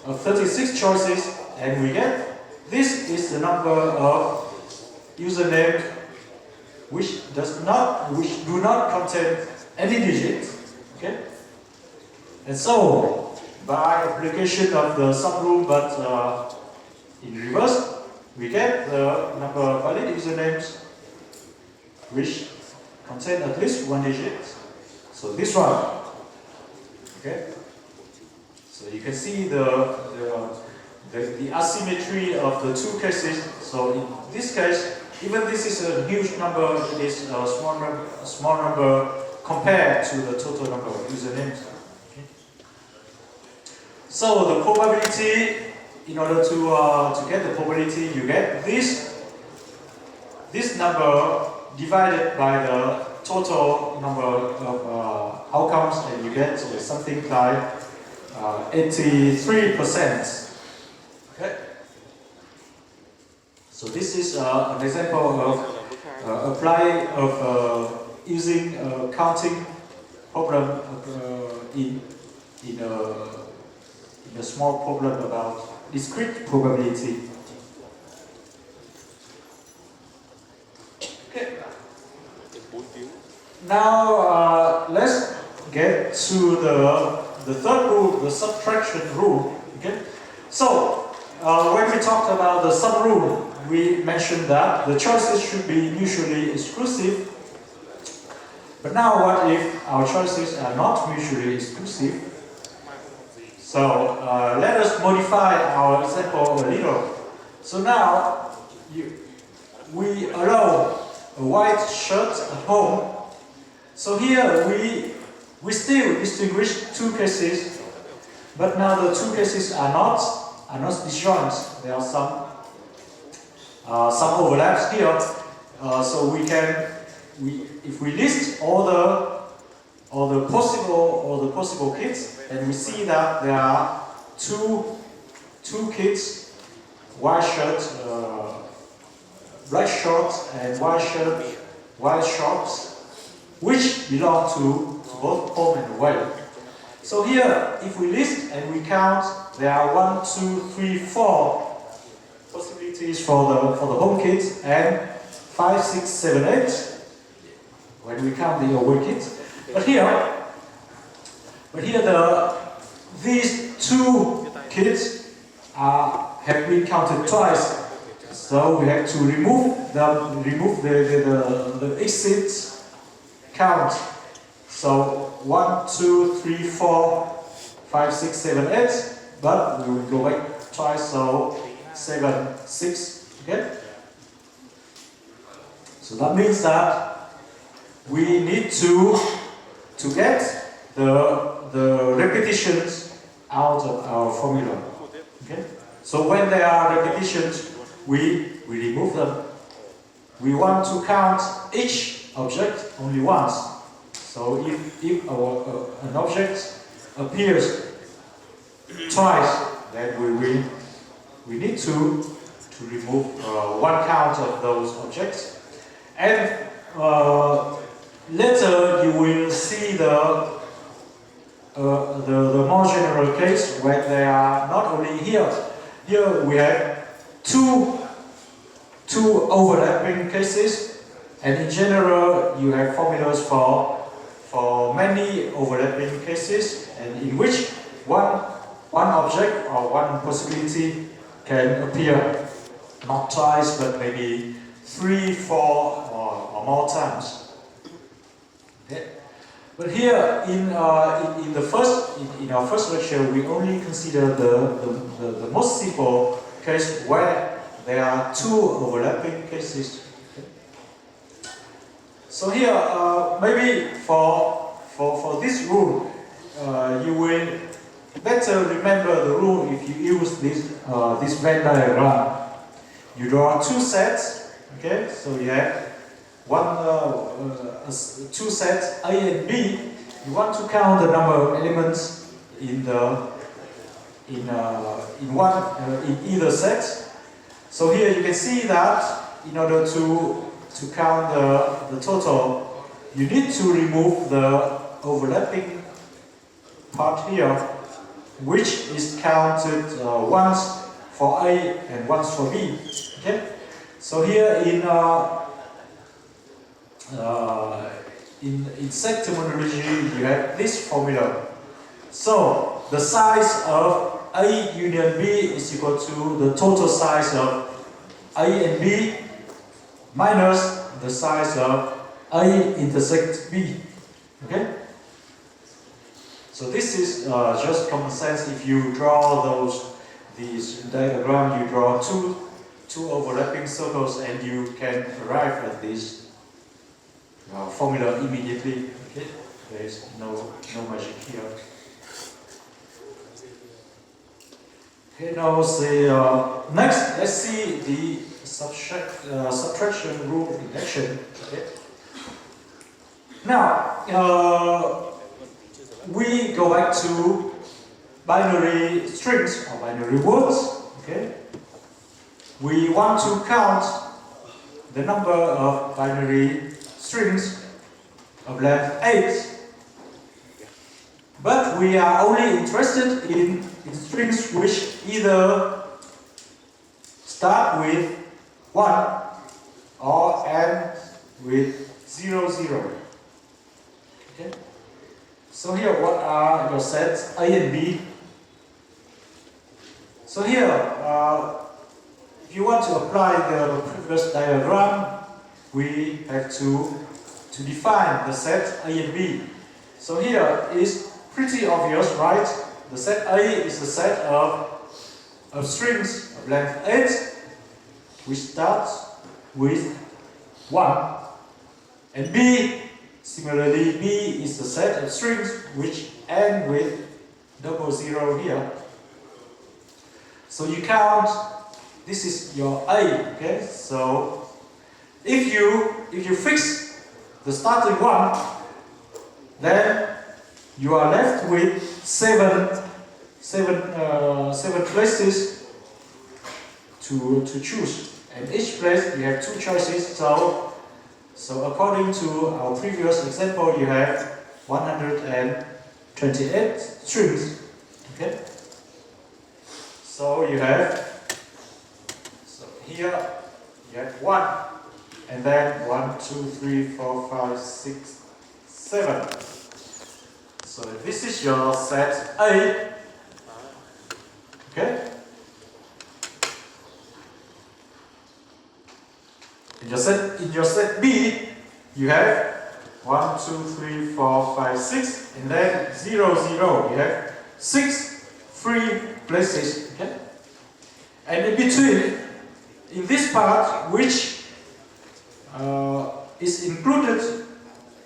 A: of 36 choices, and we get this is the number of usernames which do not contain any digits. Okay, and so by application of the sum rule, but in reverse, we get the number of valid usernames which contain at least one digit. So this one. Okay, so you can see the asymmetry of the two cases. So in this case, even this is a huge number, it is a small number compared to the total number of usernames. Okay. So the probability, in order to get the probability, you get this number divided by the total number of outcomes, and you get something like 83%. Okay. So this is an example of using a counting problem in a small problem about discrete probability. Okay. Now let's get to the third rule, the subtraction rule. Okay. So when we talked about the sum rule, we mentioned that the choices should be mutually exclusive. But now what if our choices are not mutually exclusive? So let us modify our example a little. So now we allow a white shirt at home. So here we still distinguish two cases, but now the two cases are not disjoint. There are some overlaps here. So if we list all the possible kids, then we see that there are two kids, white shirt, black shorts, and white shorts, which belong to both home and away. So here, if we list and we count, there are 1, 2, 3, 4 possibilities for the home kids, and 5, 6, 7, 8 when we count the away kids. But here,
B: But here these two kids have been counted twice, so we have to remove the exit count. So 1, 2, 3, 4, 5, 6, 7, 8. But we will go back twice, so 7, 6. Okay. So that means that we need to get the repetitions out of our formula. Okay? So when there are repetitions, we remove them. We want to count each object only once. So if an object appears twice, then we need to remove one count of those objects. And later you will see the more general case when they are not only here. Here we have two overlapping cases, and in general you have formulas for many overlapping cases, and in which one object or one possibility can appear not twice but maybe 3, 4 or more times. Okay. But here in our first lecture, we only consider the most simple case where there are two overlapping cases. Okay. So here maybe for this rule you will better remember the rule if you use this Venn diagram. You draw two sets. Okay, so you have two sets A and B. You want to count the number of elements in either set. So here you can see that in order to count the total, you need to remove the overlapping part here, which is counted once for A and once for B. Okay. So here in set terminology, you have this formula. So the size of A union B is equal to the total size of A and B minus the size of A intersect B. Okay? So this is just common sense. If you draw these diagram, you draw two overlapping circles, and you can arrive at this formula immediately. Okay? There is no magic here. Okay, now next, let's see the subtraction rule in action. Okay? Now, we go back to binary strings or binary words. Okay? We want to count the number of binary strings of length 8, but we are only interested in strings which either start with 1 or end with 0, 0. Okay? So here, what are your sets A and B? So here, if you want to apply the previous diagram, we have to define the set A and B. So here is pretty obvious, right? The set A is a set of strings of length 8, which starts with 1. And B, similarly, B is a set of strings which end with 00 here. So you count, this is your A, okay? So if you fix the starting one, then you are left with seven places to choose, and each place you have two choices. So according to our previous example, you have 128 strings. Okay. So you have, so here you have 1, and then 1, 2, 3, 4, 5, 6, 7. So this is your set A. Okay? In your set B, you have 1, 2, 3, 4, 5, 6, and then 0, 0. You have 6 free places. Okay? And in between, in this part, which is included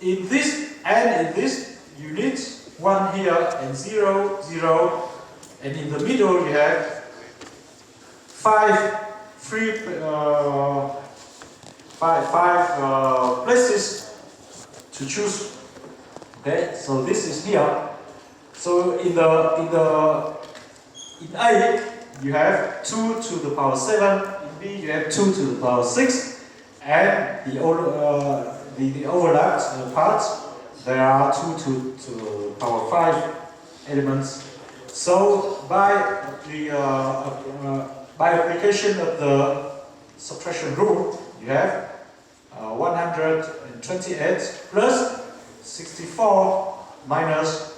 B: in this and in this, you need 1 here and 0, 0, and in the middle you have 5 free places to choose. Okay, so this is here. So in A you have 2 to the power 7. In B you have 2 to the power 6, and the overlapped parts, there are 2 to the power 5 elements. So by application of the subtraction rule, you have 128 plus 64 minus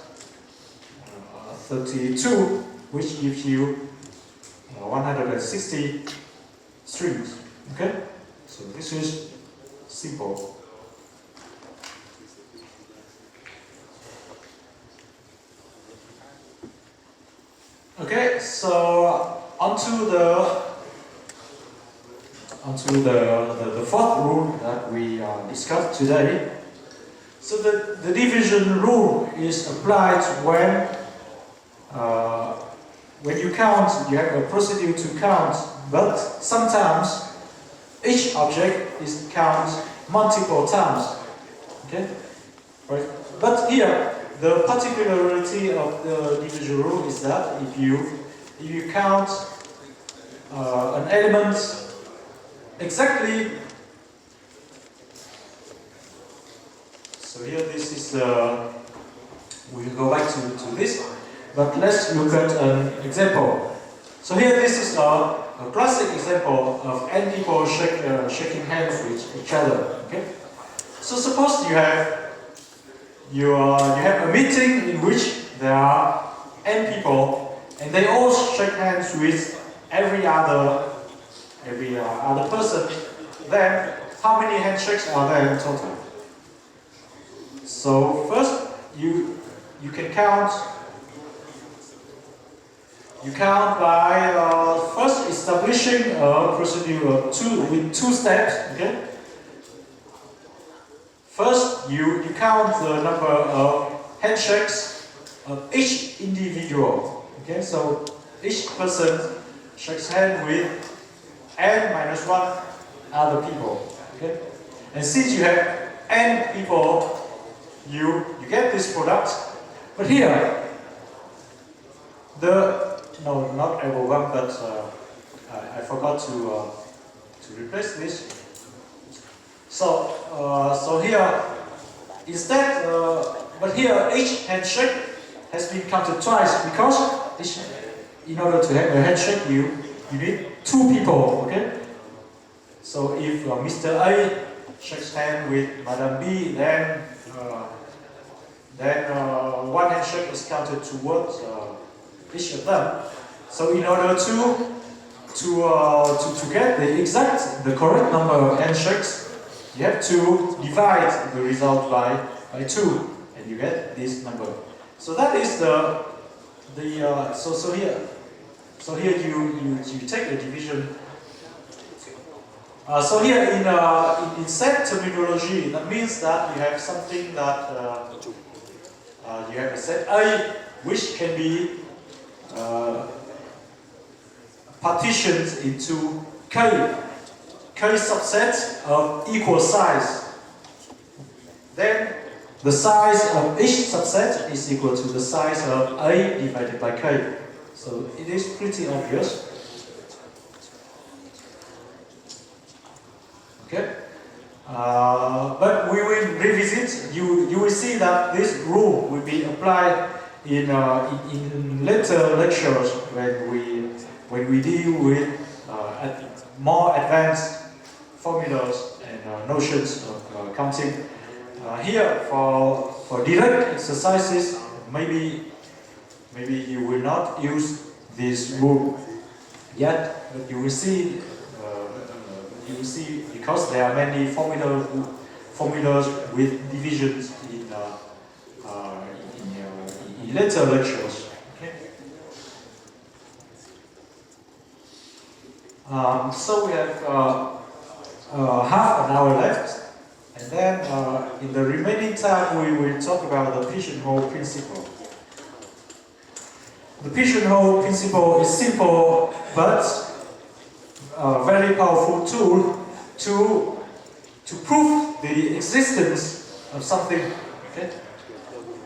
B: 32, which gives you 160 strings. Okay, so this is simple. Okay, so onto the fourth rule that we discussed today. So the division rule is applied when you count, you have a procedure to count, but sometimes each object is counted multiple times. Okay, right? But here the particularity of the division rule is that if you count an element exactly, so here this is we'll go back to this, but let's look at an example. So here this is a classic example of n people shaking hands with each other. Okay, so suppose you have a meeting in which there are n people, and they all shake hands with every other person. Then how many handshakes are there in total? So first you can count. You count by first establishing a procedure with two steps. Okay. First, you count the number of handshakes of each individual. Okay, so each person shakes hand with n minus 1 other people. Okay, and since you have n people, you get this product. But here, no, not everyone, but I forgot to replace this. So here, instead, but here each handshake has been counted twice because in order to have a handshake, you need 2 people. Okay. So if Mr. A shakes hand with Madam B, then one handshake is counted towards each of them. So in order to get the correct number of handshakes, you have to divide the result by 2, and you get this number. So that is so here you take a division. So here in set terminology, that means that you have something that you have a set A which can be partitioned into k subsets of equal size. Then the size of each subset is equal to the size of A divided by k. So it is pretty obvious. Okay, but we will revisit. You will see that this rule will be applied in later lectures when we deal with more advanced formulas and notions of counting. Here for direct exercises, maybe you will not use this rule yet, but you will see because there are many formulas with divisions in later lectures. Okay. So we have half an hour left, and then in the remaining time we will talk about the pigeonhole principle. The pigeonhole principle is simple but a very powerful tool to prove the existence of something. Okay?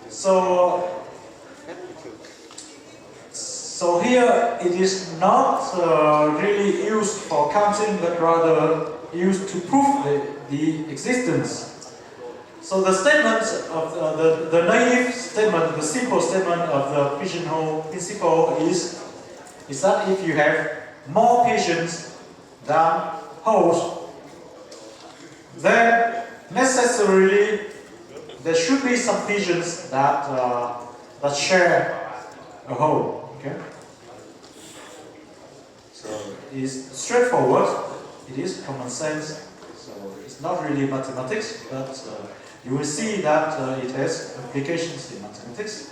B: So here it is not really used for counting, but rather used to prove the existence. So the statement of the naive statement, the simple statement of the pigeonhole principle is that if you have more pigeons than holes, then necessarily there should be some pigeons that share a hole. Okay? So it is straightforward. It is common sense. So it's not really mathematics, but you will see that it has applications in mathematics.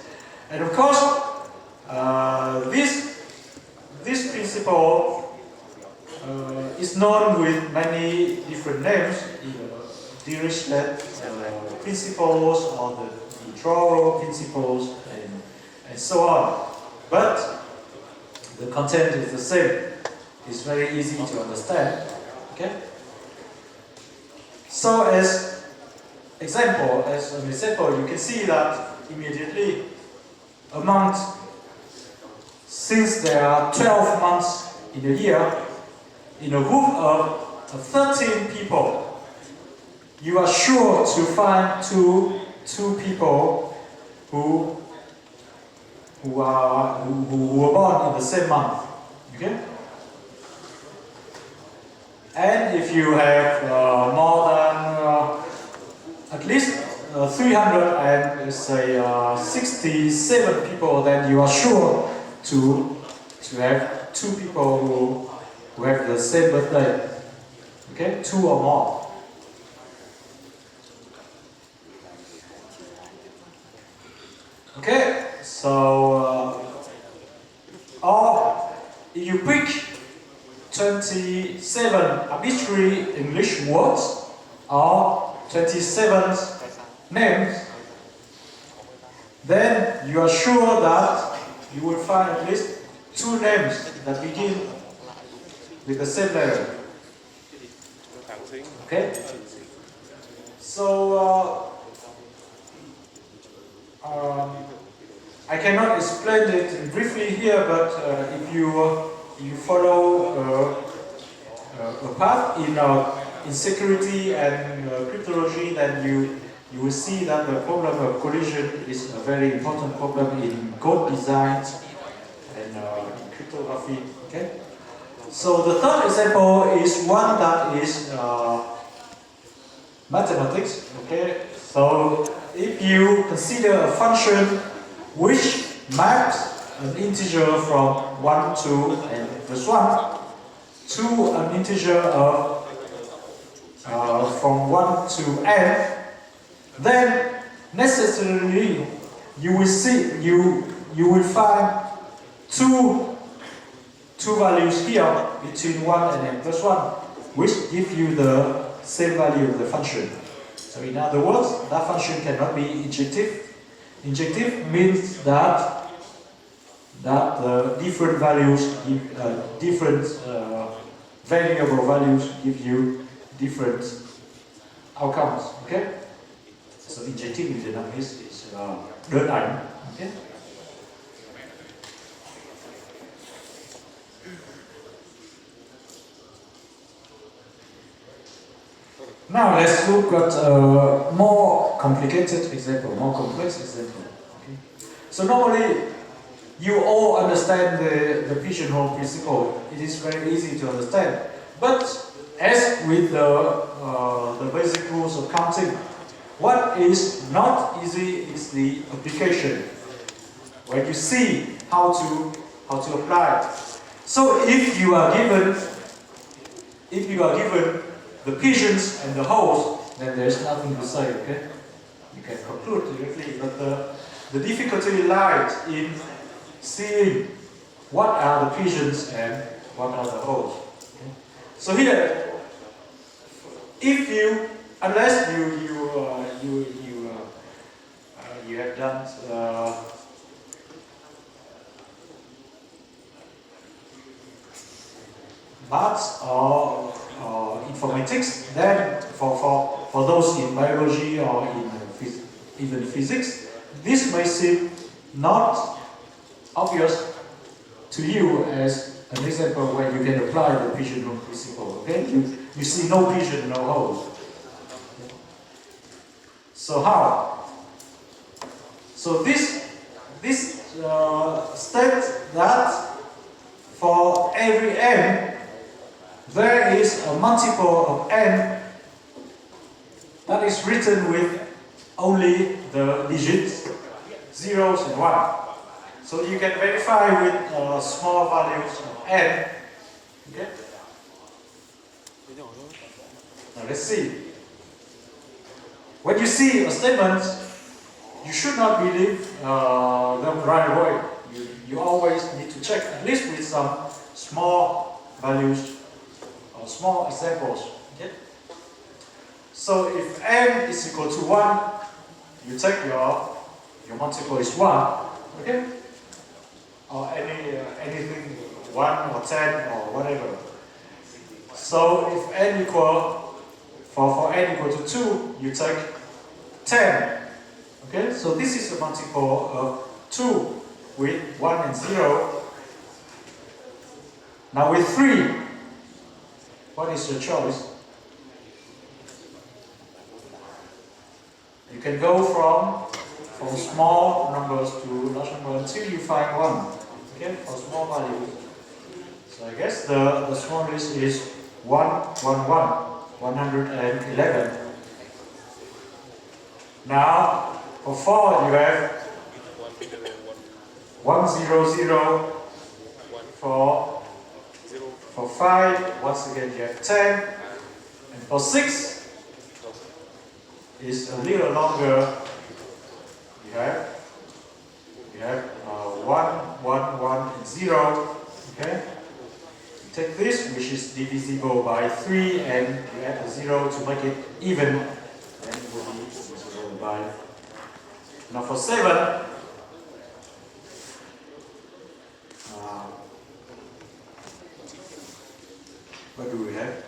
B: And of course, this principle is known with many different names, Discrete principles or the Draw principles and so on. But the content is the same. It's very easy to understand. Okay? So as an example, you can see that immediately a month, since there are 12 months in a year, in a group of 13 people, you are sure to find two people who were born in the same month. Okay? And if you have more than at least 367 people, then you are sure to have two people who have the same birthday. Okay, two or more. Okay, so or you pick 27 arbitrary English words or 27 names, then you are sure that you will find at least two names that begin with the same letter. Okay? So I cannot explain it briefly here, but if you follow a path in security and cryptology, then you will see that the problem of collision is a very important problem in code design and in cryptography. Okay. So the third example is one that is mathematics. Okay. So if you consider a function which maps an integer from 1 to n plus 1 to an integer of from 1 to n, then necessarily you will find two values here between 1 and n plus 1, which give you the same value of the function. So in other words, that function cannot be injective. Injective means that different values give different variable values give you different outcomes. Okay. So injective in Vietnamese is đơn ảnh. Okay. Now let's look at a more complicated example, more complex example. Okay. So normally you all understand the pigeonhole principle. It is very easy to understand. But as with the basic rules of counting, what is not easy is the application. when you see how to apply. So if you are given the pigeons and the holes, then there's nothing to say, okay? You can conclude directly, but the difficulty lies in seeing what are the pigeons and what are the holes. Okay? So here, if you, unless you have done maths or informatics, then for those in biology or in even physics, this may seem not obvious to you as an example where you can apply the pigeon hole principle. Okay, you see no pigeon, no hole. So how? So this states that for every n, there is a multiple of n that is written with only the digits 0s and 1. So you can verify with small values of n. Okay? Now let's see. When you see a statement, you should not believe them right away. You always need to check, at least with some small values or small examples. Okay? So if n is equal to 1, you take your multiple is 1. Okay? Or anything 1 or 10 or whatever. So if n equal for n equal to 2, you take 10. Okay, so this is a multiple of 2 with 1 and 0. Now with 3, what is your choice? You can go from small numbers to large numbers until you find 1. Okay, for small values. So I guess the smallest is 111. Now for 4 you have 100. For 5, once again you have 10. And for 6 is a little longer. You have 1, 1, 1, and 0. Okay? You take this, which is divisible by 3, and you add a 0 to make it even. And it will be divisible by. Now for 7, what do we have?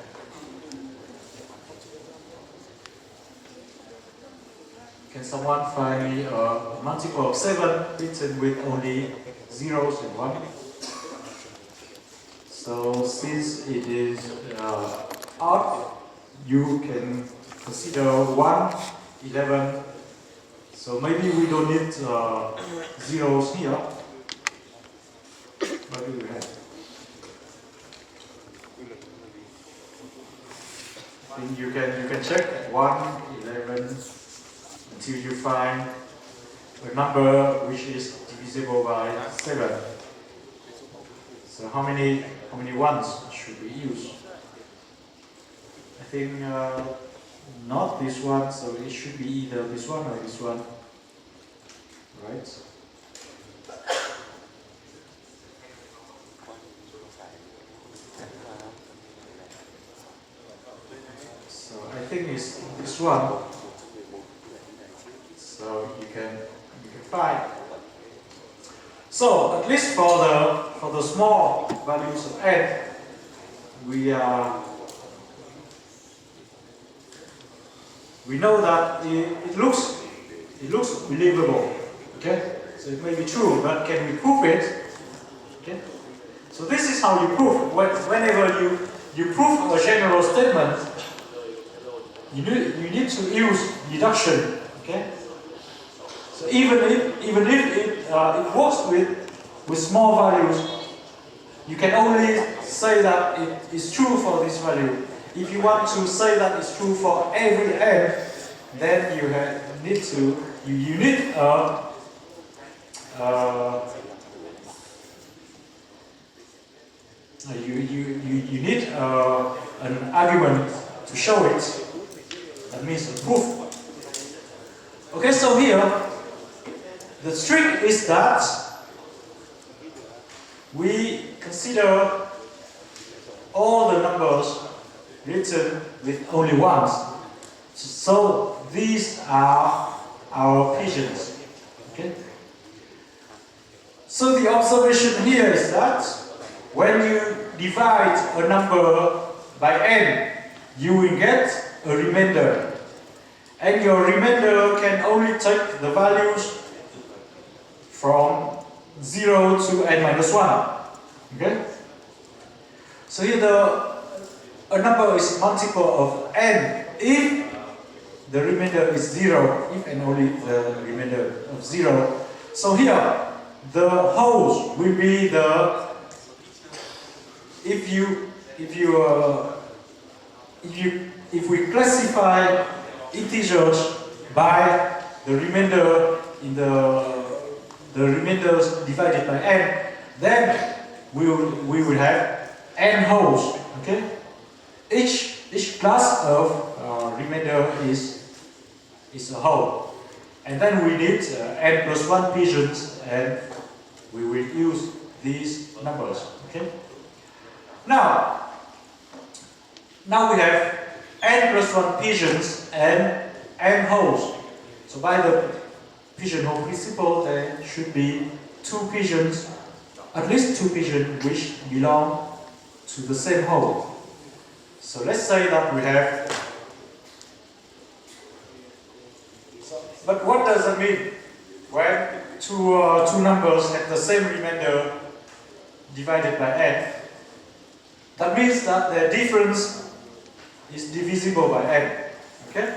B: Can someone find me a multiple of 7 written with only 0s and 1? So since it is odd, you can consider 1, 11. So maybe we don't need zeros here. What do we have? I think you can check 1, 11 until you find a number which is divisible by 7. So how many ones should we use? I think not this one, so it should be either this one or this one. Right? So I think it's this one. So you can find. So at least for the small values of n, we know that it looks believable. Okay, so it may be true, but can we prove it? Okay, so this is how you prove. Whenever you prove a general statement, you need to use deduction. Okay. So even if it works with small values, you can only say that it is true for this value. If you want to say that it's true for every n, then you need a you need an argument to show it. That means a proof. Okay, so here the trick is that we consider all the numbers written with only ones. So these are our pigeons. Okay? So the observation here is that when you divide a number by n, you will get a remainder. And your remainder can only take the values from 0 to n minus 1. Okay? So here a number is multiple of n if the remainder is 0, if and only the remainder of 0. So here the wholes will be the if we classify integers by the remainder in the remainders divided by n, then we will have n wholes. Okay, each class of remainder is a whole, and then we need n plus 1 pigeons, and we will use these numbers. Okay. Now we have n plus 1 pigeons and n wholes. So by the pigeonhole principle, there should be two pigeons, at least two pigeons, which belong to the same whole. So let's say that we have. But what does it mean when two numbers have the same remainder divided by n? That means that the difference is divisible by n. Okay?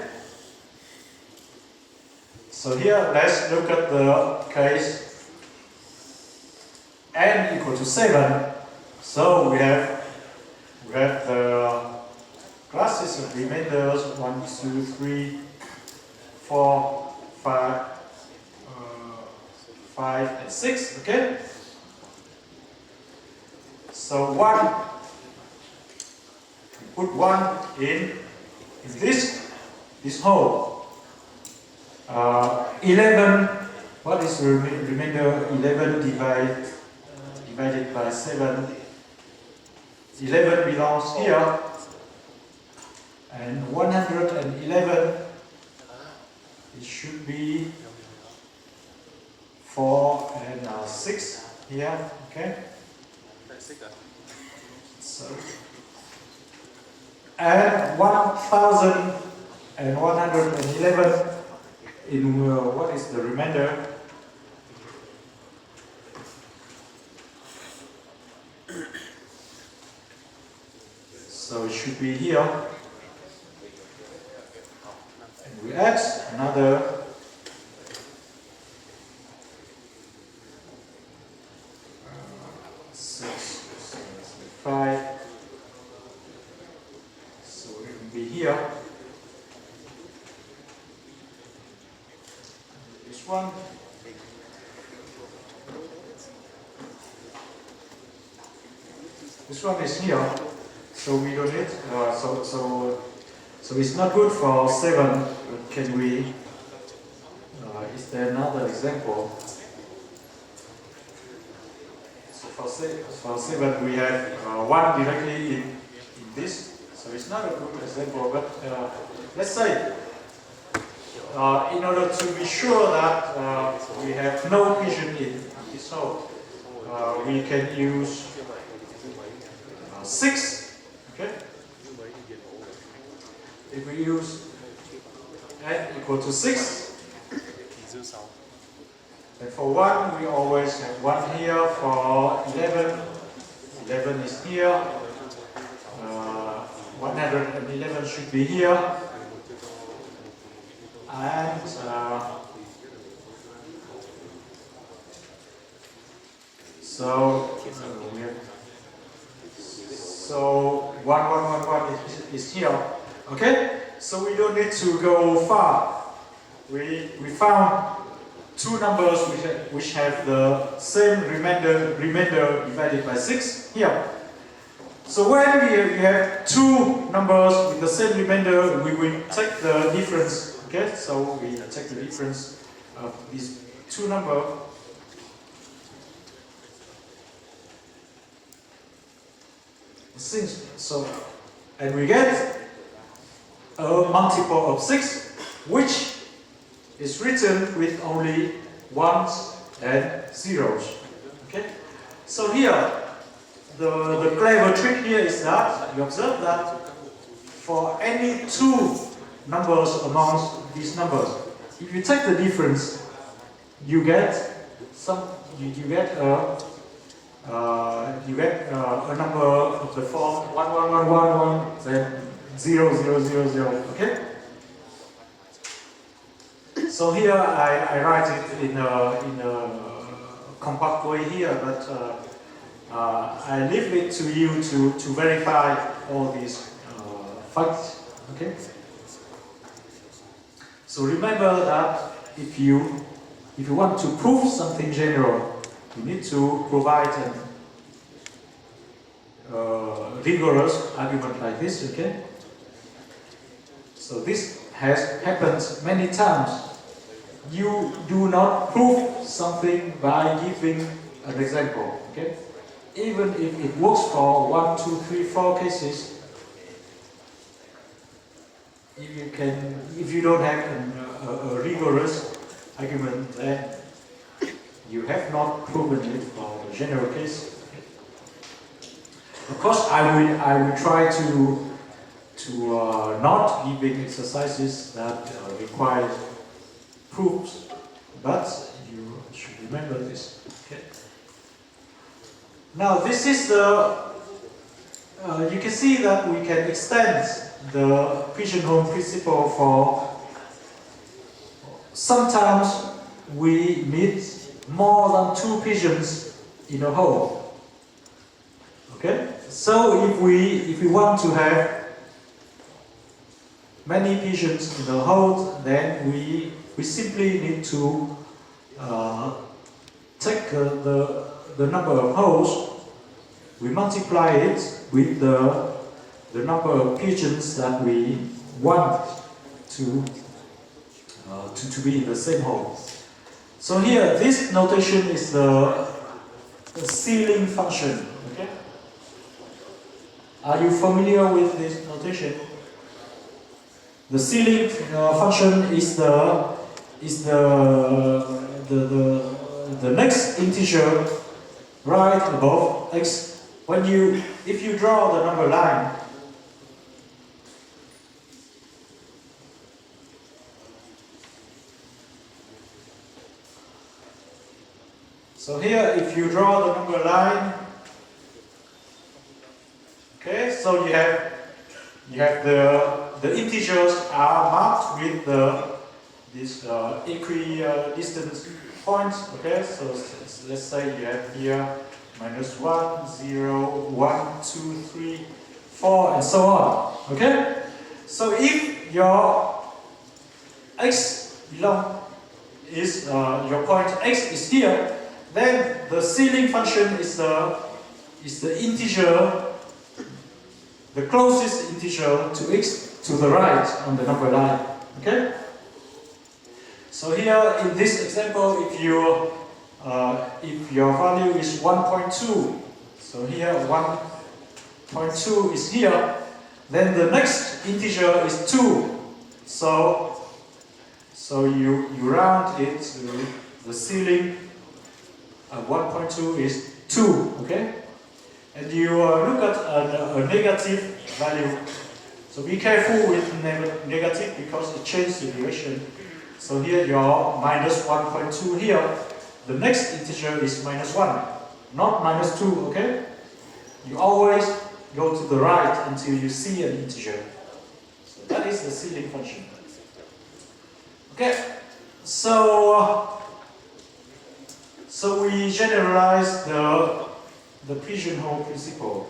B: So here, let's look at the case n equal to 7. So we have the classes of remainders 1, 2, 3, 4, 5, 5, and 6. Okay? So put 1 in this whole. 11, what is the remainder? 11 divided by 7. 11 belongs here, and 111, it should be 4 and 6 here. Okay. So, and 1,111 in what is the remainder? So it should be here. And we add another 6, 5. So it will be here. This one. This one is here. So we don't need, so it's not good for 7. Can we, is there another example? So for 7 we have 1 directly in this, so it's not a good example, but let's say, in order to be sure that we have no pigeon in this hole, we can use 6. Okay. If we use n equal to 6, and for 1 we always have 1 here. For 11, 11 is here. 111 should be here, and we have. So 1111 is here. Okay? So we don't need to go far. We found two numbers which have the same remainder divided by 6 here. So when you have two numbers with the same remainder, we will take the difference. Okay, so we take the difference of these two numbers. And we get a multiple of 6, which is written with only ones and zeros. Okay, so here the clever trick here is that you observe that for any two numbers amongst these numbers, if you take the difference, you get a number of the form 1 1 1 1 1 then 0 0 0 0. Okay. So here I write it in a compact way here, but I leave it to you to verify all these facts. Okay. So remember that if you want to prove something general, you need to provide a rigorous argument like this. Okay. So this has happened many times. You do not prove something by giving an example, okay? Even if it works for 1, 2, 3, 4 cases, if you don't have a rigorous argument, then you have not proven it for the general case. Of course, I will try to not giving exercises that require proofs, but you should remember this. Okay. Now this is the. You can see that we can extend the pigeonhole principle for. Sometimes we need more than 2 pigeons in a hole. Okay. So if we want to have many pigeons in the hole, then we simply need to take the number of holes, we multiply it with the number of pigeons that we want to be in the same hole. So here, this notation is the ceiling function. Okay? Are you familiar with this notation? The ceiling function is the next integer right above x. If you draw the number line, so here if you draw the number line, okay, so you have the integers are marked with this equidistant points. Okay, so let's say you have here -1, 0, 1, 2, 3, 4, and so on. Okay, so if your x is your point x is here, then the ceiling function is the integer, the closest integer to x to the right on the number line. Okay. So here in this example, if your value is 1.2, so here 1.2 is here, then the next integer is 2. So you round it to the ceiling of 1.2 is 2. Okay, and you look at a negative value. So be careful with negative because it changes the direction. So here your -1.2 here, the next integer is -1, not -2, okay? You always go to the right until you see an integer. So that is the ceiling function. Okay, so we generalize the pigeonhole principle.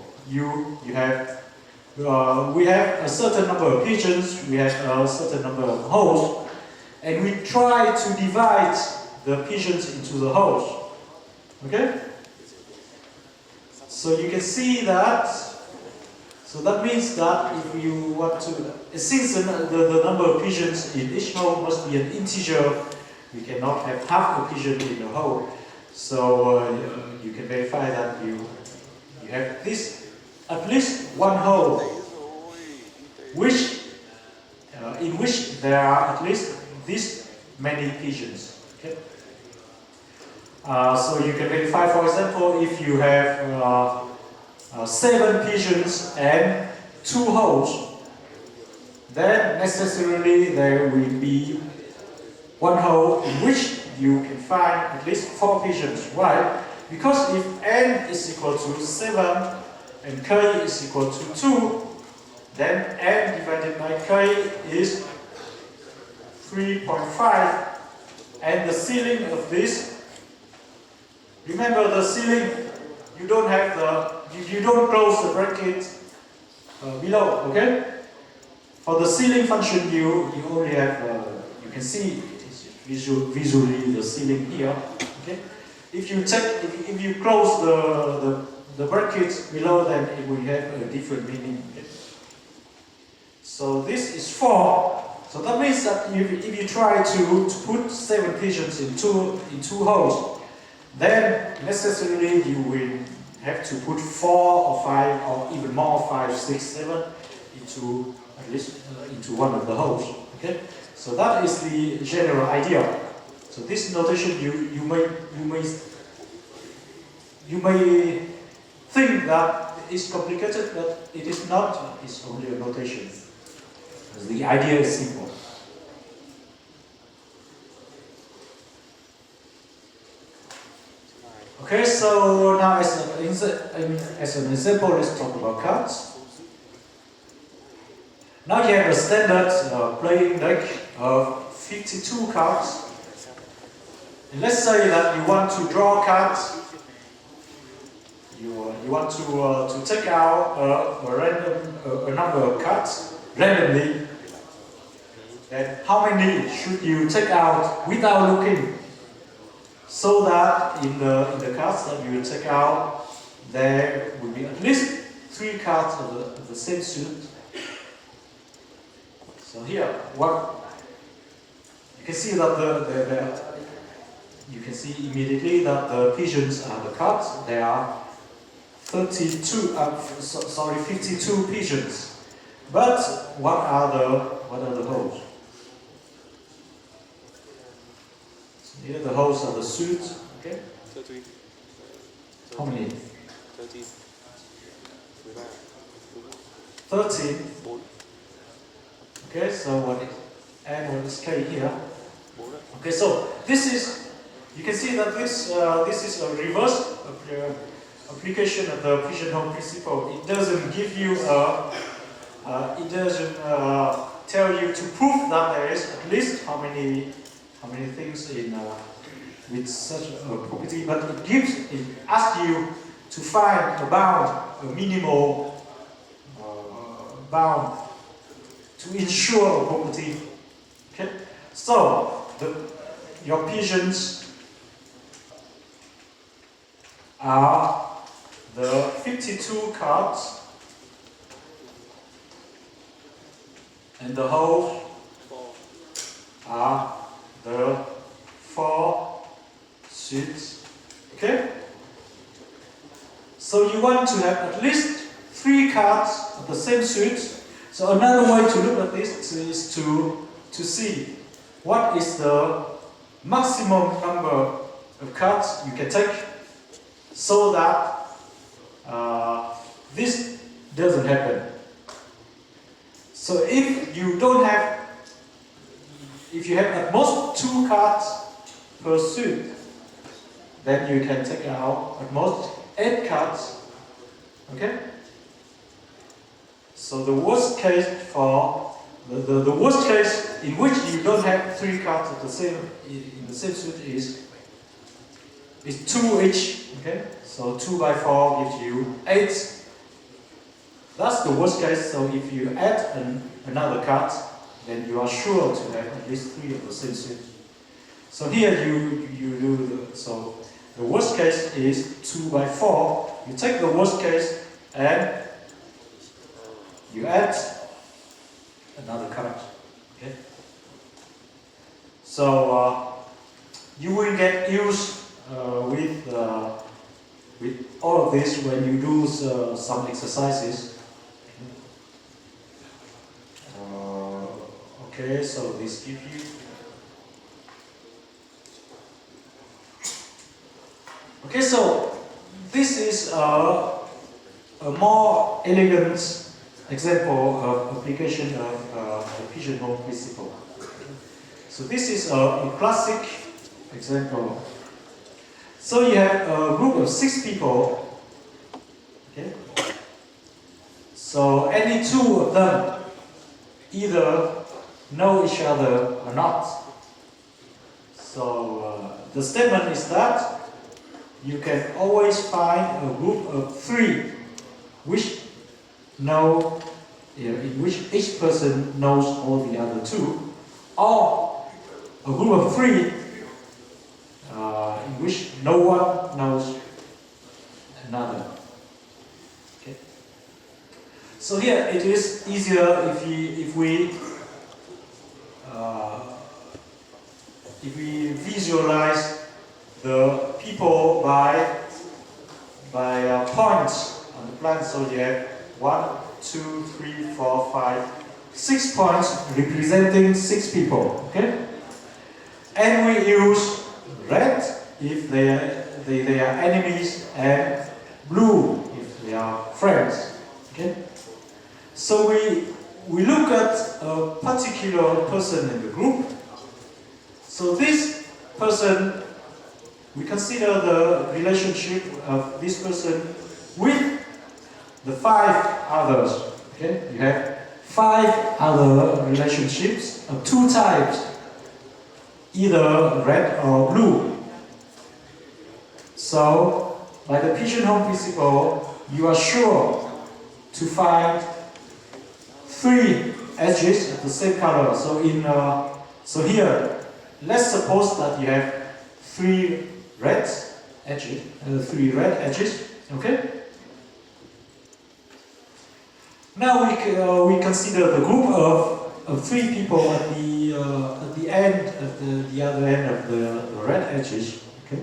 B: We have a certain number of pigeons, we have a certain number of holes, and we try to divide the pigeons into the holes. Okay? So you can see that. So that means that if you want to, since the number of pigeons in each hole must be an integer, you cannot have half a pigeon in a hole. So you can verify that you have this at least one hole, in which there are at least this many pigeons. Okay? So you can verify, for example, if you have 7 pigeons and 2 holes, then necessarily there will be one hole in which you can find at least 4 pigeons. Why? Because if n is equal to 7 and k is equal to 2, then n divided by k is 3.5, and the ceiling of this, remember the ceiling, you don't close the bracket below, okay? For the ceiling function, you only have, you can see visually the ceiling here, okay? If you close the bracket below, then it will have a different meaning. Okay? So this is 4. So that means that if you try to put 7 pigeons in two holes, then necessarily you will have to put 4 or 5 or even more, 5, 6, 7 into at least into one of the holes. Okay, so that is the general idea. So this notation you may think that it's complicated, but it is not. It's only a notation. The idea is simple. Okay, so now as an example, let's talk about cards. Now you have a standard playing deck of 52 cards. And let's say that you want to draw cards. You want to take out a number of cards randomly. Then how many should you take out without looking? So that in the cards that you will take out, there will be at least 3 cards of the same suit. So here, you can see that you can see immediately that the pigeons are the cards. There are 52 pigeons. But what are the holes? Here the holes are the suits, okay?
C: 13.
B: How many?
C: 13.
B: 13.
C: 4.
B: Okay, so what is K here?
C: 4.
B: Okay, so this is, you can see that this is a reverse application of the pigeonhole principle. It doesn't give you it doesn't tell you to prove that there is at least how many things with such a property, but it asks you to find a bound, a minimal bound to ensure a property. Okay, so your pigeons are the 52 cards, and the holes are the 4 suits. Okay? So you want to have at least 3 cards of the same suit. So another way to look at this is to see what is the maximum number of cards you can take so that this doesn't happen. So if you have at most 2 cards per suit, then you can take out at most 8 cards. Okay? So the worst case for the worst case in which you don't have 3 cards of the same suit is 2 each. Okay? So 2 by 4 gives you 8. That's the worst case. So if you add another card, then you are sure to have at least 3 of the same suit. So here you do so the worst case is 2 by 4. You take the worst case and you add another current. Okay. So you will get used with all of this when you do some exercises. Okay, so this gives you. Okay, so this is a more elegant example of application of the pigeonhole principle. So this is a classic example. So you have a group of 6 people. Okay. So any 2 of them either know each other or not. So the statement is that you can always find a group of 3 which know, in which each person knows all the other 2, or a group of 3 in which no one knows another. Okay. So here it is easier if we visualize the people by points on the plan. So you have 1, 2, 3, 4, 5, 6 points representing 6 people. Okay, and we use red if they are enemies and blue if they are friends. Okay, so we look at a particular person in the group. So this person, we consider the relationship of this person with the 5 others. Okay, you have 5 other relationships of 2 types, either red or blue. So, by the pigeonhole principle, you are sure to find 3 edges of the same color. So here, let's suppose that you have 3 red edges. Okay. Now we consider the group of 3 people at the end of the other end of the red edges. Okay.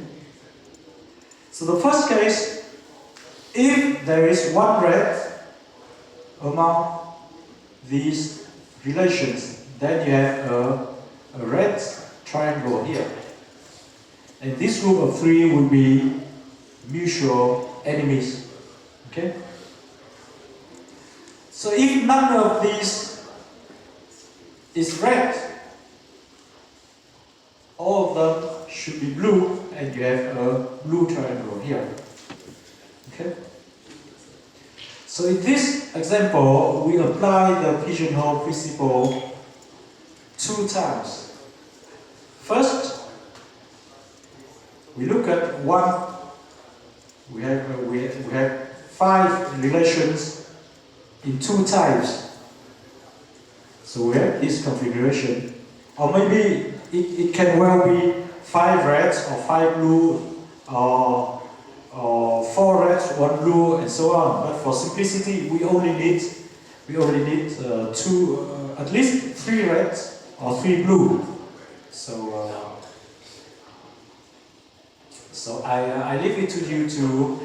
B: So the first case, if there is 1 red among these relations, then you have a red triangle here. And this group of 3 would be mutual enemies. Okay? So if none of these is red, all of them should be blue, and you have a blue triangle here. Okay? So in this example, we apply the pigeonhole principle 2 times. First, we look at one. We have 5 relations in 2 types. So we have this configuration, or maybe it can well be 5 reds or 5 blue, or 4 reds, 1 blue, and so on. But for simplicity, we only need 2, at least 3 reds or 3 blue. So I leave it to you to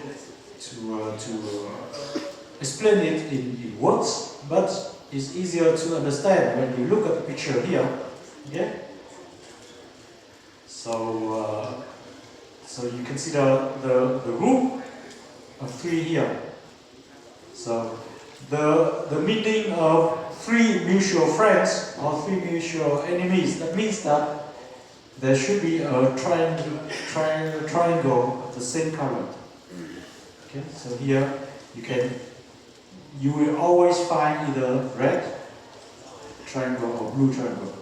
B: explain it in words, but it's easier to understand when you look at the picture here. Yeah. So you consider the group of 3 here. So the meaning of 3 mutual friends or 3 mutual enemies, that means that there should be a triangle of the same color. Okay, so here you will always find either red triangle or blue triangle.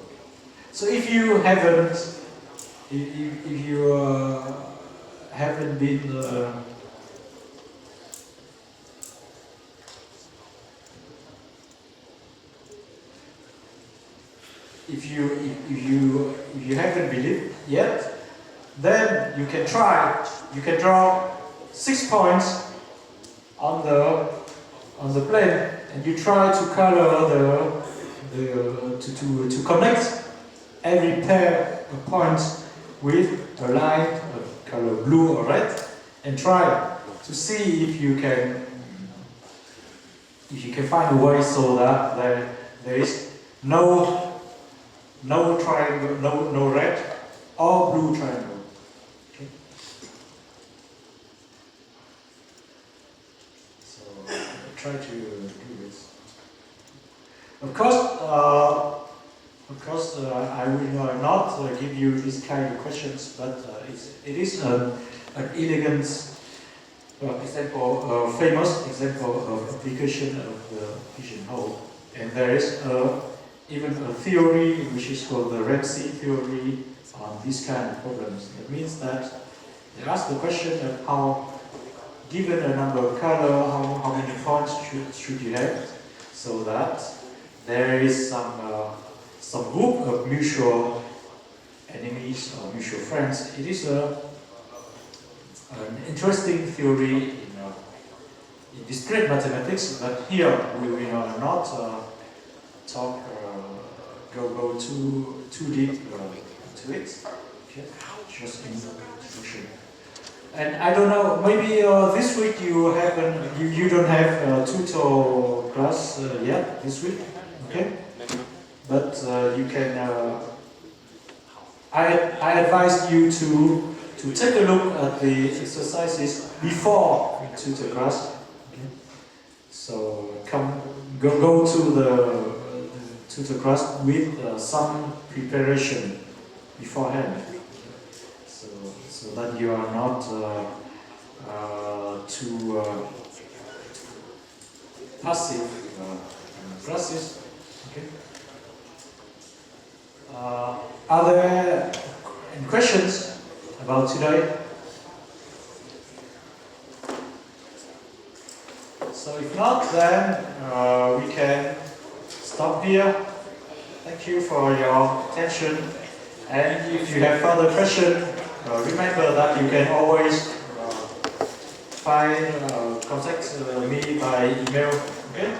B: So if you haven't been if you haven't believed yet, then you can try. You can draw 6 points on the plane, and you try to color to connect every pair of points with a line of color blue or red, and try to see if you can find a way so that there is no triangle, no red or blue triangle. Okay. So try to do this. Of course, I will not give you this kind of questions, but it is an elegant example, famous example of application of the pigeonhole. And there is even a theory which is called the Red Sea theory on these kind of problems. It means that they ask the question of how, given a number of color, how many points should you have, so that there is some group of mutual enemies or mutual friends. It is an interesting theory in discrete mathematics, but here we will not go too deep into it. Okay, just in introduction. And I don't know, maybe this week you don't have a tutor class yet this week, okay? But you can. I advise you to take a look at the exercises before tutor class. Okay? So go to the tutor class with some preparation beforehand, so that you are not too passive in classes. Okay. Are there any questions about today? So if not, then we can stop here. Thank you for your attention. And if you have further questions, remember that you can always contact me by email. Okay?